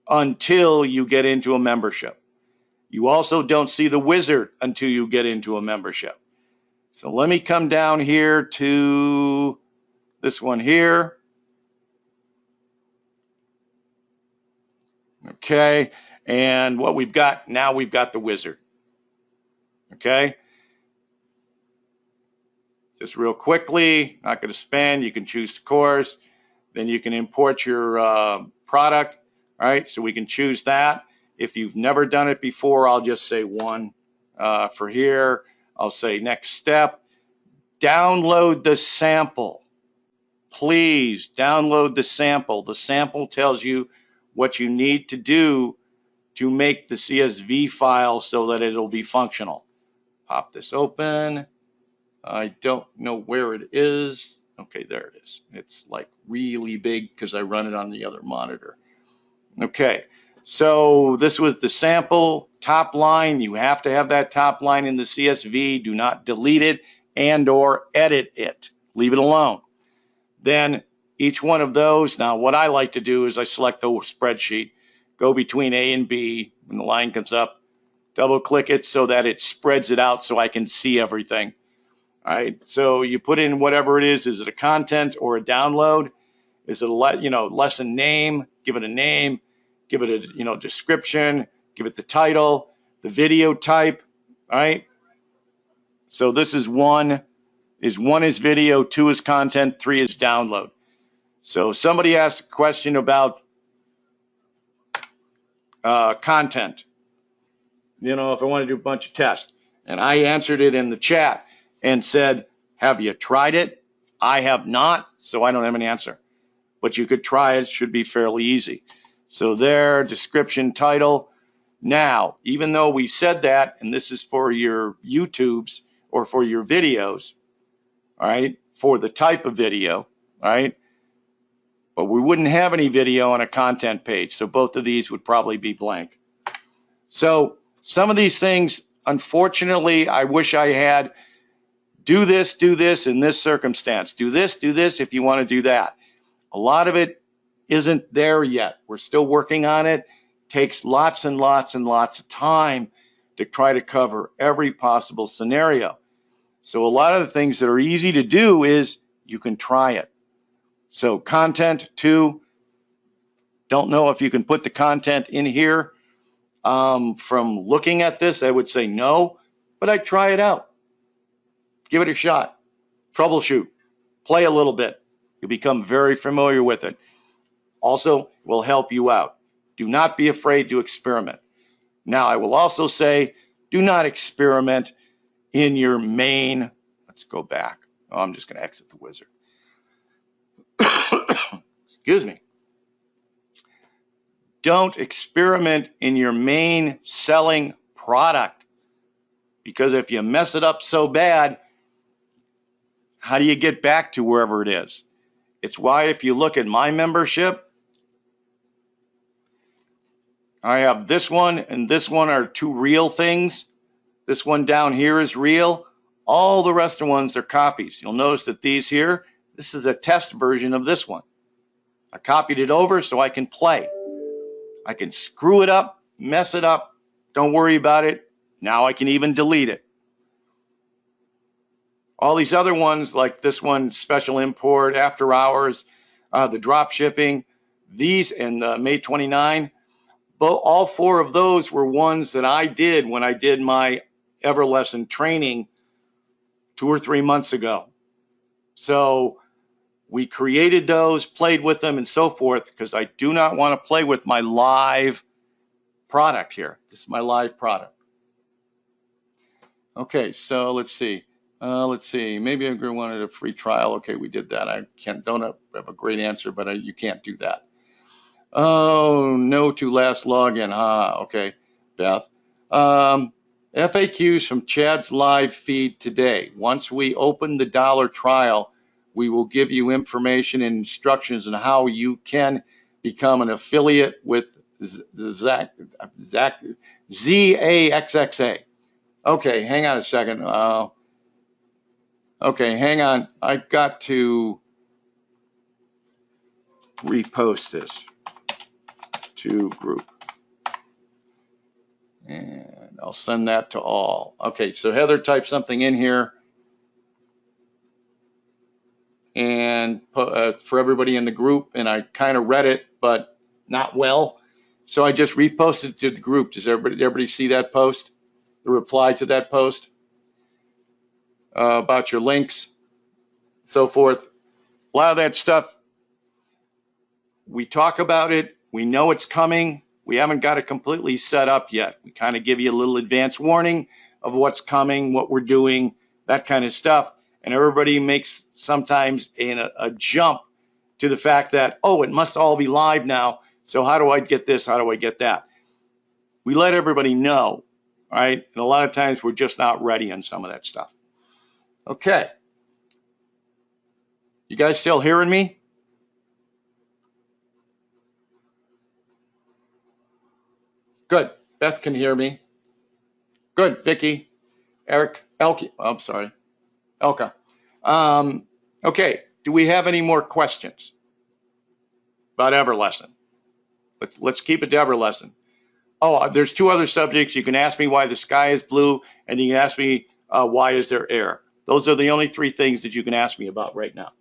until you get into a membership. You also don't see the wizard until you get into a membership. So let me come down here to this one here. Okay, and what we've got, now we've got the wizard. Okay, just real quickly, not going to spend, you can choose the course, then you can import your product. All right, so we can choose that. If you've never done it before, I'll just say one for here. I'll say next step. Download the sample. Please download the sample. The sample tells you what you need to do to make the CSV file so that it'll be functional. Pop this open. I don't know where it is. Okay, there it is. It's like really big because I run it on the other monitor. Okay. So this was the sample top line. You have to have that top line in the CSV. Do not delete it and or edit it. Leave it alone. Then each one of those, now what I like to do is I select the spreadsheet, go between A and B. When the line comes up, double click it so that it spreads it out so I can see everything. All right, so you put in whatever it is it a content or a download? Is it a lesson name? Give it a name. Give it a description, give it the title, the video type, all right? So this is one is video, 2 is content, 3 is download. So somebody asked a question about content, if I want to do a bunch of tests. And I answered it in the chat and said, have you tried it? I have not, so I don't have an answer. But you could try it, it should be fairly easy. So there, description, title. Now, even though we said that, and this is for your YouTubes or for your videos, all right, for the type of video, all right, but we wouldn't have any video on a content page, so both of these would probably be blank. So some of these things, unfortunately, I wish I had do this in this circumstance. Do this if you want to do that. A lot of it isn't there yet. We're still working on it. Takes lots and lots and lots of time to try to cover every possible scenario. So a lot of the things that are easy to do is you can try it. So content 2, don't know if you can put the content in here. From looking at this, I would say no, but I'd try it out. Give it a shot. Troubleshoot. Play a little bit. You'll become very familiar with it. Also will help you out. Do not be afraid to experiment. Now, I will also say, do not experiment in your main, let's go back. Oh, I'm just going to exit the wizard. Excuse me. Don't experiment in your main selling product, because if you mess it up so bad, How do you get back to wherever it is? It's why if you look at my membership, I have this one and this one are two real things. This one down here is real. All the rest of the ones are copies. You'll notice that these here, this is a test version of this one. I copied it over so I can play. I can screw it up, mess it up. Don't worry about it. Now I can even delete it. All these other ones, like this one, special import, after hours, the drop shipping, these and May 29, but all four of those were ones that I did when I did my Everlesson training 2 or 3 months ago. So we created those, played with them, and so forth, because I do not want to play with my live product here. This is my live product. Okay, so let's see. Maybe I wanted a free trial. Okay, we did that. I don't have a great answer, but you can't do that. Oh, no to last login. Okay, Beth. FAQs from Chad's live feed today. Once we open the $1 trial, we will give you information and instructions on how you can become an affiliate with ZAXXA. Okay, hang on a second. Okay, hang on. I've got to repost this to group. And I'll send that to all. Okay, so Heather typed something in here. And for everybody in the group, and I kind of read it, but not well. So I just reposted it to the group. Does everybody see that post? The reply to that post about your links, so forth. A lot of that stuff, we talk about it. We know it's coming. We haven't got it completely set up yet. We kind of give you a little advance warning of what's coming, what we're doing, that kind of stuff. And everybody makes sometimes a jump to the fact that, oh, it must all be live now. So how do I get this? How do I get that? We let everybody know, right? And a lot of times we're just not ready on some of that stuff. Okay. You guys still hearing me? Good. Beth can hear me. Good. Vicky, Eric, Elke. Oh, I'm sorry. Elka. Okay. Do we have any more questions about Everlesson? Let's keep it to Everlesson. Oh, there's 2 other subjects. You can ask me why the sky is blue, and you can ask me why is there air. Those are the only 3 things that you can ask me about right now.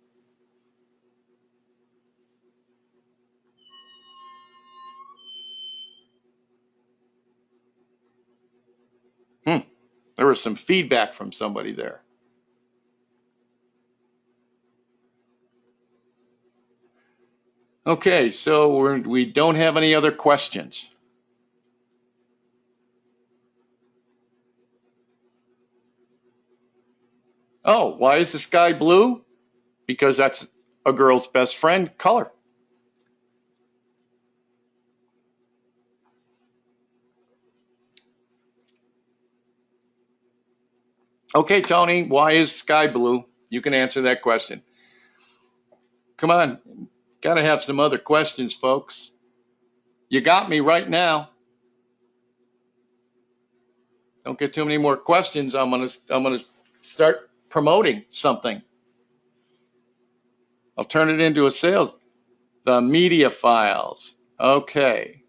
There was some feedback from somebody there. Okay, so we don't have any other questions. Oh, why is the sky blue? Because that's a girl's best friend color. Okay, Tony, why is sky blue? You can answer that question. Come on, gotta have some other questions, folks. You got me right now. Don't get too many more questions. I'm gonna start promoting something. I'll turn it into a sales. The media files. Okay.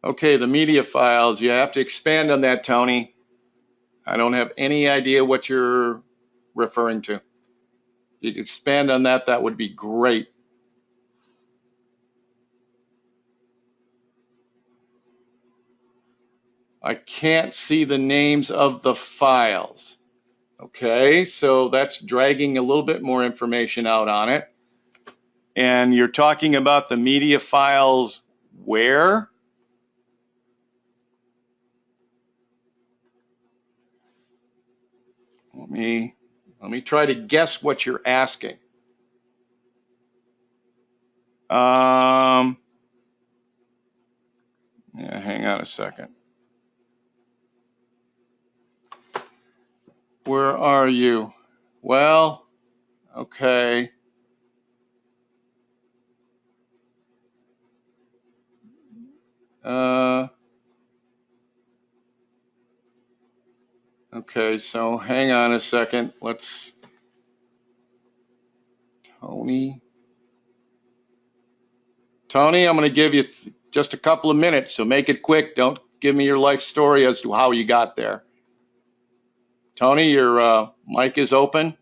Okay, the media files. You have to expand on that, Tony. I don't have any idea what you're referring to. If you could expand on that, that would be great. I can't see the names of the files. Okay, so that's dragging a little bit more information out on it. And you're talking about the media files where? Let me try to guess what you're asking. Yeah, hang on a second. Where are you? Well, okay. Okay, so hang on a second. Let's, Tony, I'm going to give you just a couple of minutes, so make it quick. Don't give me your life story as to how you got there. Tony, your mic is open.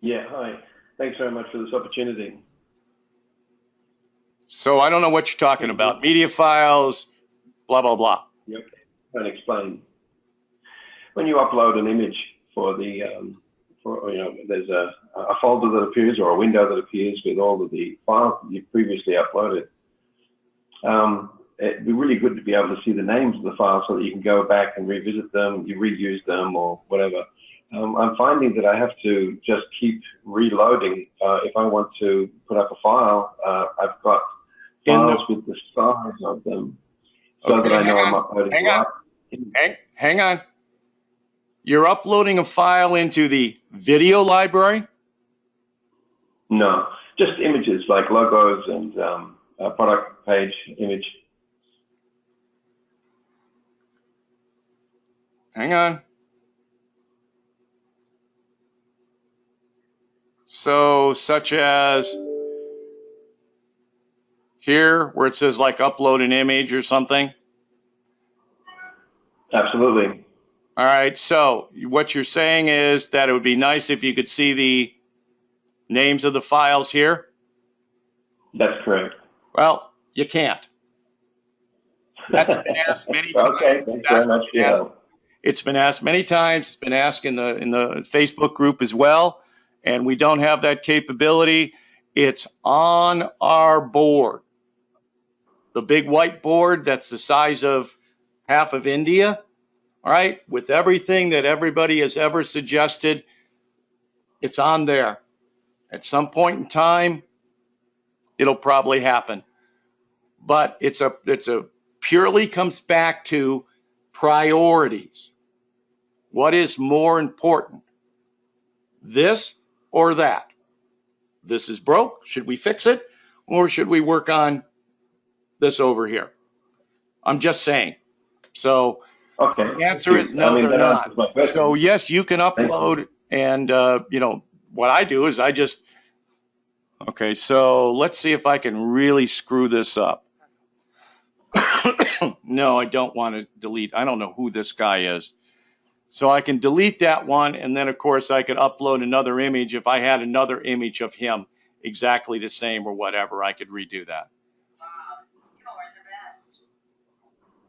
Yeah, hi. Thanks very much for this opportunity. So I don't know what you're talking about. Media files, blah, blah, blah. Yep, I'll explain. When you upload an image for the, there's a folder that appears or a window that appears with all of the files that you've previously uploaded. It'd be really good to be able to see the names of the files so that you can go back and revisit them, you reuse them or whatever. I'm finding that I have to just keep reloading. If I want to put up a file, I've got files with the size of them so okay, that I know I'm uploading. Hang on. You're uploading a file into the video library? No, just images like logos and a product page image. Hang on. So, such as here, where it says like upload an image or something? Absolutely. All right, so what you're saying is that it would be nice if you could see the names of the files here? That's correct. Well, you can't. That's been asked many times. Okay, thanks very much for your help. It's been asked many times. It's been asked in the Facebook group as well, and we don't have that capability. It's on our board. The big white board that's the size of half of India, all right, with everything that everybody has ever suggested, it's on there. At some point in time, it'll probably happen. But it's a purely comes back to priorities. What is more important? This or that? This is broke. Should we fix it? Or should we work on this over here? I'm just saying. So okay. The answer is no, they're not. So yes, you can upload, and what I do is I just, okay, so let's see if I can really screw this up. No, I don't want to delete. I don't know who this guy is. So I can delete that one, and then of course I could upload another image. If I had another image of him exactly the same or whatever, I could redo that.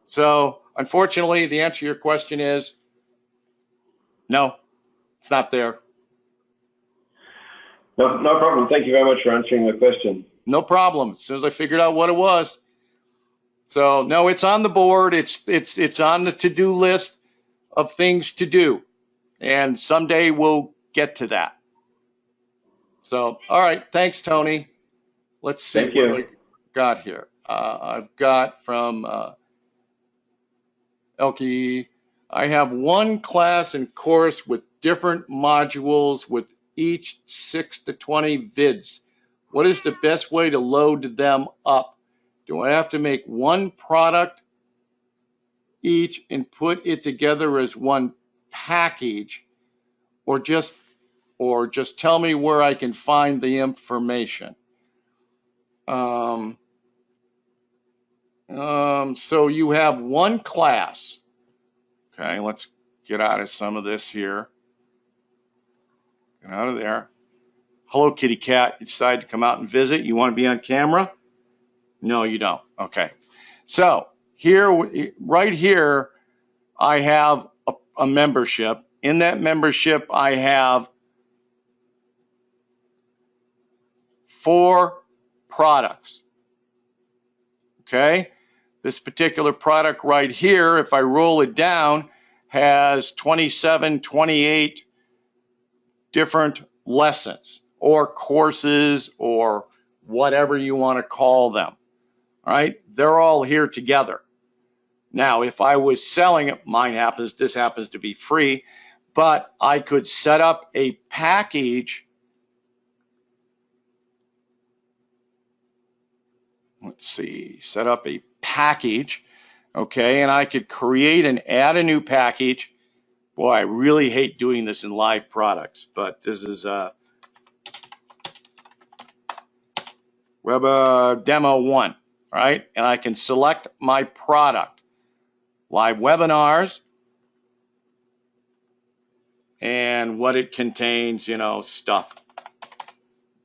So unfortunately, the answer to your question is no, it's not there. No problem. Thank you very much for answering my question. No problem. As soon as I figured out what it was. So no, it's on the board. It's on the to-do list of things to do, and someday we'll get to that. So all right, thanks, Tony. Let's see what I got here. I've got from Elke. I have one class and course with different modules with each 6 to 20 vids. What is the best way to load them up? Do I have to make one product each and put it together as one package, or just tell me where I can find the information? So you have one class. Okay, let's get out of some of this here. Get out of there. Hello, kitty cat. You decided to come out and visit. You want to be on camera? No, you don't. Okay. So here, right here, I have a membership. In that membership, I have 4 products. Okay. This particular product right here, if I roll it down, has 27, 28 different lessons or courses or whatever you want to call them. All right, they're all here together. Now, if I was selling it, this happens to be free, but I could set up a package. Let's see, set up a package, okay, and I could create and add a new package. Boy, I really hate doing this in live products, but this is Web Demo 1, right? And I can select my product, live webinars, and what it contains, you know, stuff.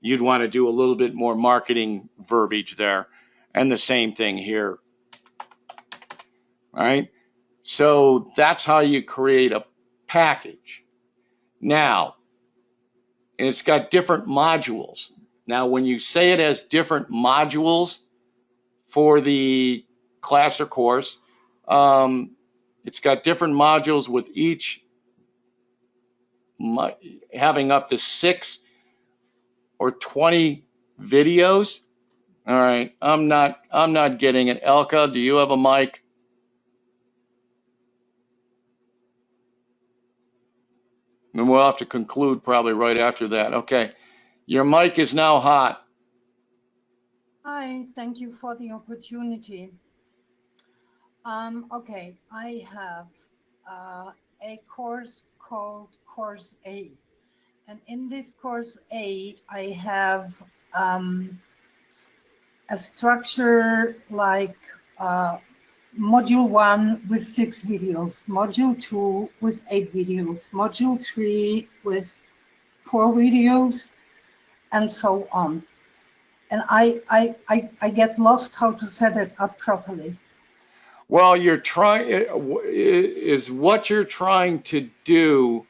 You'd want to do a little bit more marketing verbiage there. And the same thing here. All right. So that's how you create a package. Now, and it's got different modules. Now, when you say it has different modules for the class or course, it's got different modules with each having up to 6 or 20 videos. All right, I'm not getting it. Elka, do you have a mic? And we'll have to conclude probably right after that. Okay, your mic is now hot. Hi, thank you for the opportunity. Okay, I have a course called Course A. And in this Course A, I have a structure like Module 1 with 6 videos, Module 2 with 8 videos, Module 3 with 4 videos, and so on. And I get lost how to set it up properly. Well, you're trying, is what you're trying to do.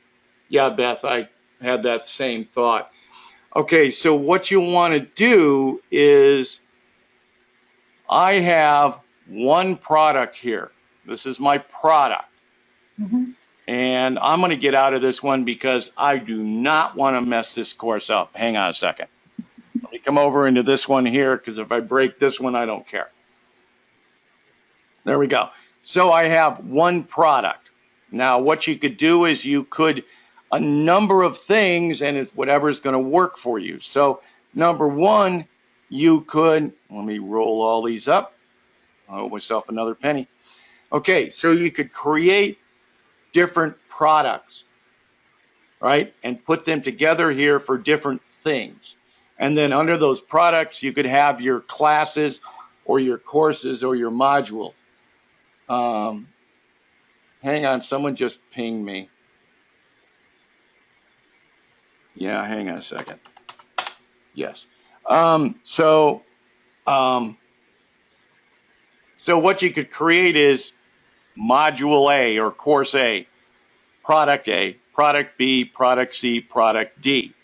Yeah, Beth, I had that same thought. Okay, so what you want to do is, I have one product here. This is my product. Mm-hmm. And I'm going to get out of this one because I do not want to mess this course up. Hang on a second. Let me come over into this one here, because if I break this one, I don't care. There we go. So I have one product. Now, what you could do is you could a number of things, and it's whatever is going to work for you. So number one, you could, let me roll all these up. I owe myself another penny. Okay, so you could create different products, right? And put them together here for different things. And then under those products, you could have your classes or your courses or your modules. Hang on, someone just pinged me. Yeah, hang on a second. Yes. So what you could create is Module A or Course A, Product A, Product B, Product C, Product D.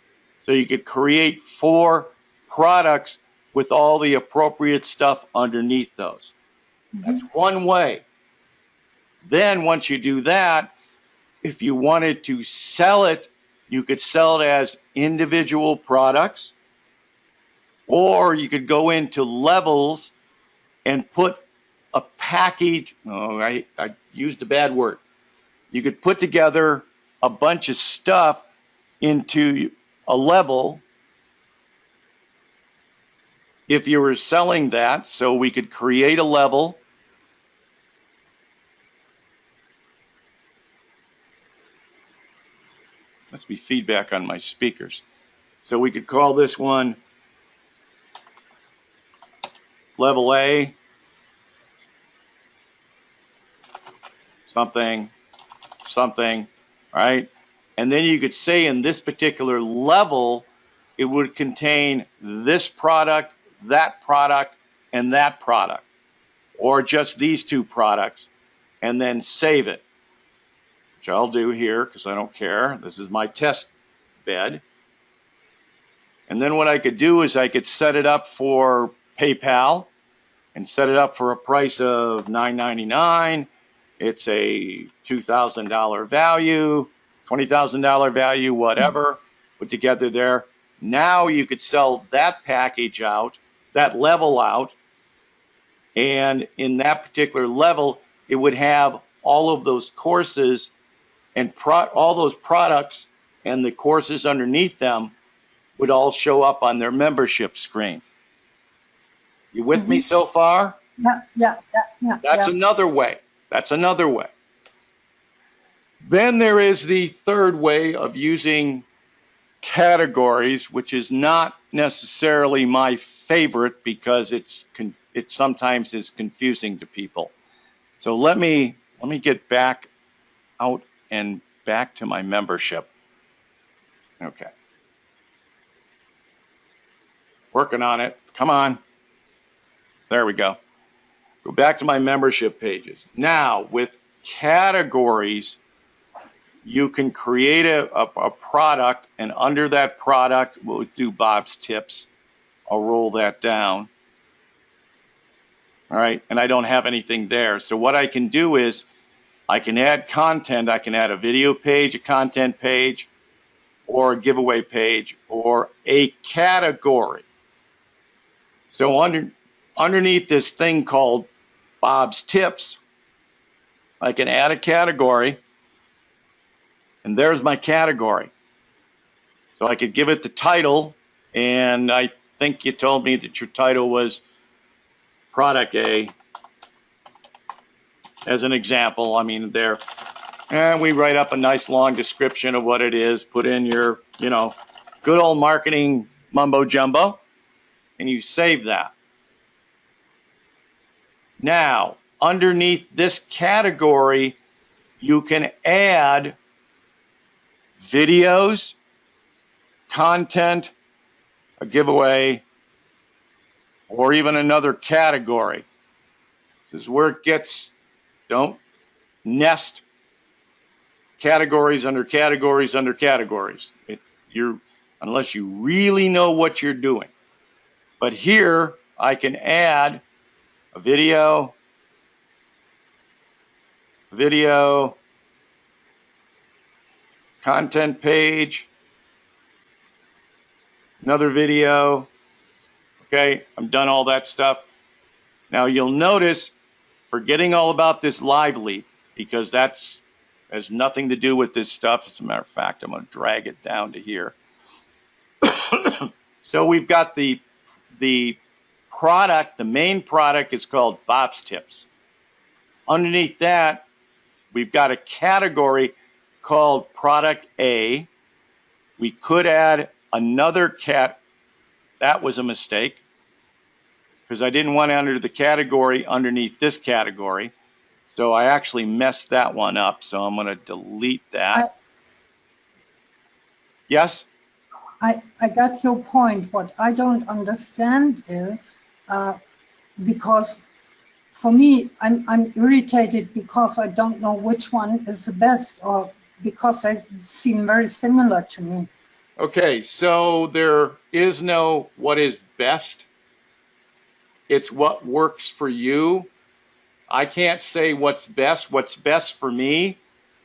So you could create 4 products with all the appropriate stuff underneath those. Mm-hmm. That's one way. Then once you do that, if you wanted to sell it, you could sell it as individual products, or you could go into levels and put a package. Oh, I used a bad word. You could put together a bunch of stuff into a level if you were selling that. So we could create a level. Must be feedback on my speakers. So we could call this one Level A, something, right? And then you could say in this particular level, it would contain this product, and that product, or just these 2 products, and then save it, which I'll do here because I don't care. This is my test bed. And then what I could do is I could set it up for PayPal and set it up for a price of $9.99. It's a $2,000 value, $20,000 value, whatever, put together there. Now you could sell that package out, that level out, and in that particular level, it would have all of those courses and all those products and the courses underneath them would all show up on their membership screen. You with me so far? Yeah. That's another way. That's another way. Then there is the third way of using categories, which is not necessarily my favorite because it sometimes is confusing to people. So let me get back out and back to my membership. Okay. Working on it. Come on. There we go. Go back to my membership pages. Now, with categories, you can create a product, and under that product, we'll do Bob's Tips. I'll roll that down. All right, and I don't have anything there. So what I can do is I can add content. I can add a video page, a content page, or a giveaway page, or a category. So underneath this thing called Bob's Tips, I can add a category, and there's my category. So I could give it the title, and I think you told me that your title was Product A, as an example. I mean, there. And we write up a nice long description of what it is, put in your, good old marketing mumbo jumbo, and you save that. Now, underneath this category, you can add videos, content, a giveaway, or even another category. This is where it gets, don't nest categories under categories under categories. Unless you really know what you're doing. But here, I can add a video, content page, another video. Okay, I'm done all that stuff. Now you'll notice, forgetting all about this live lead, because that has nothing to do with this stuff. As a matter of fact, I'm going to drag it down to here. So we've got the product, the main product is called Bob's Tips. Underneath that, we've got a category called Product A. We could add another that was a mistake, because I didn't want to enter the category underneath this category. So I actually messed that one up. So I'm going to delete that. Yes? I got your point. What I don't understand is, because for me, I'm irritated because I don't know which one is the best, or because they seem very similar to me. Okay, so there is no what is best. It's what works for you. I can't say what's best. What's best for me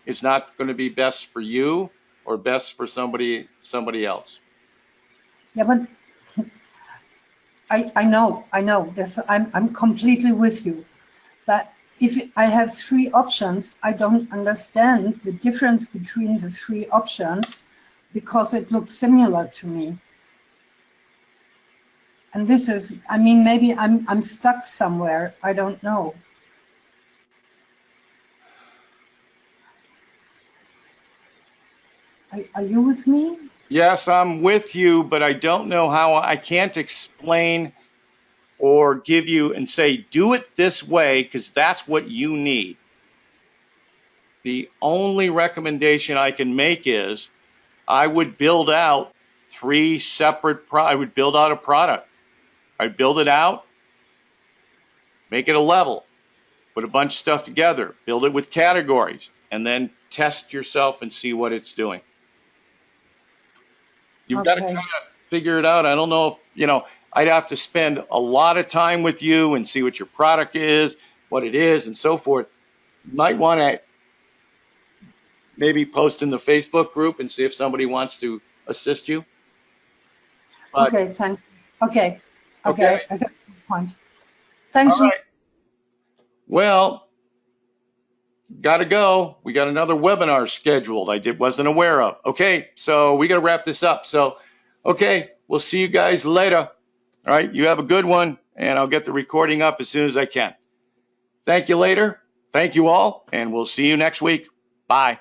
is not going to be best for you or best for somebody else. Yeah, but I know. This, I'm completely with you. But if I have three options, I don't understand the difference between the three options because it looks similar to me. And this is, I mean, maybe I'm stuck somewhere. I don't know. Are you with me? Yes, I'm with you, but I don't know how. I can't explain or give you and say, do it this way, because that's what you need. The only recommendation I can make is I would build out three separate, I would build out a product. I'd build it out, make it a level, put a bunch of stuff together, build it with categories, and then test yourself and see what it's doing. You've got to kind of figure it out. I don't know if, I'd have to spend a lot of time with you and see what your product is, what it is, and so forth. You might want to maybe post in the Facebook group and see if somebody wants to assist you. But, okay, thank you. Okay. I got your point. Thanks. All right. Well, got to go. We got another webinar scheduled wasn't aware of. Okay, so we got to wrap this up. So, okay, we'll see you guys later. All right, you have a good one, and I'll get the recording up as soon as I can. Thank you later. Thank you all, and we'll see you next week. Bye.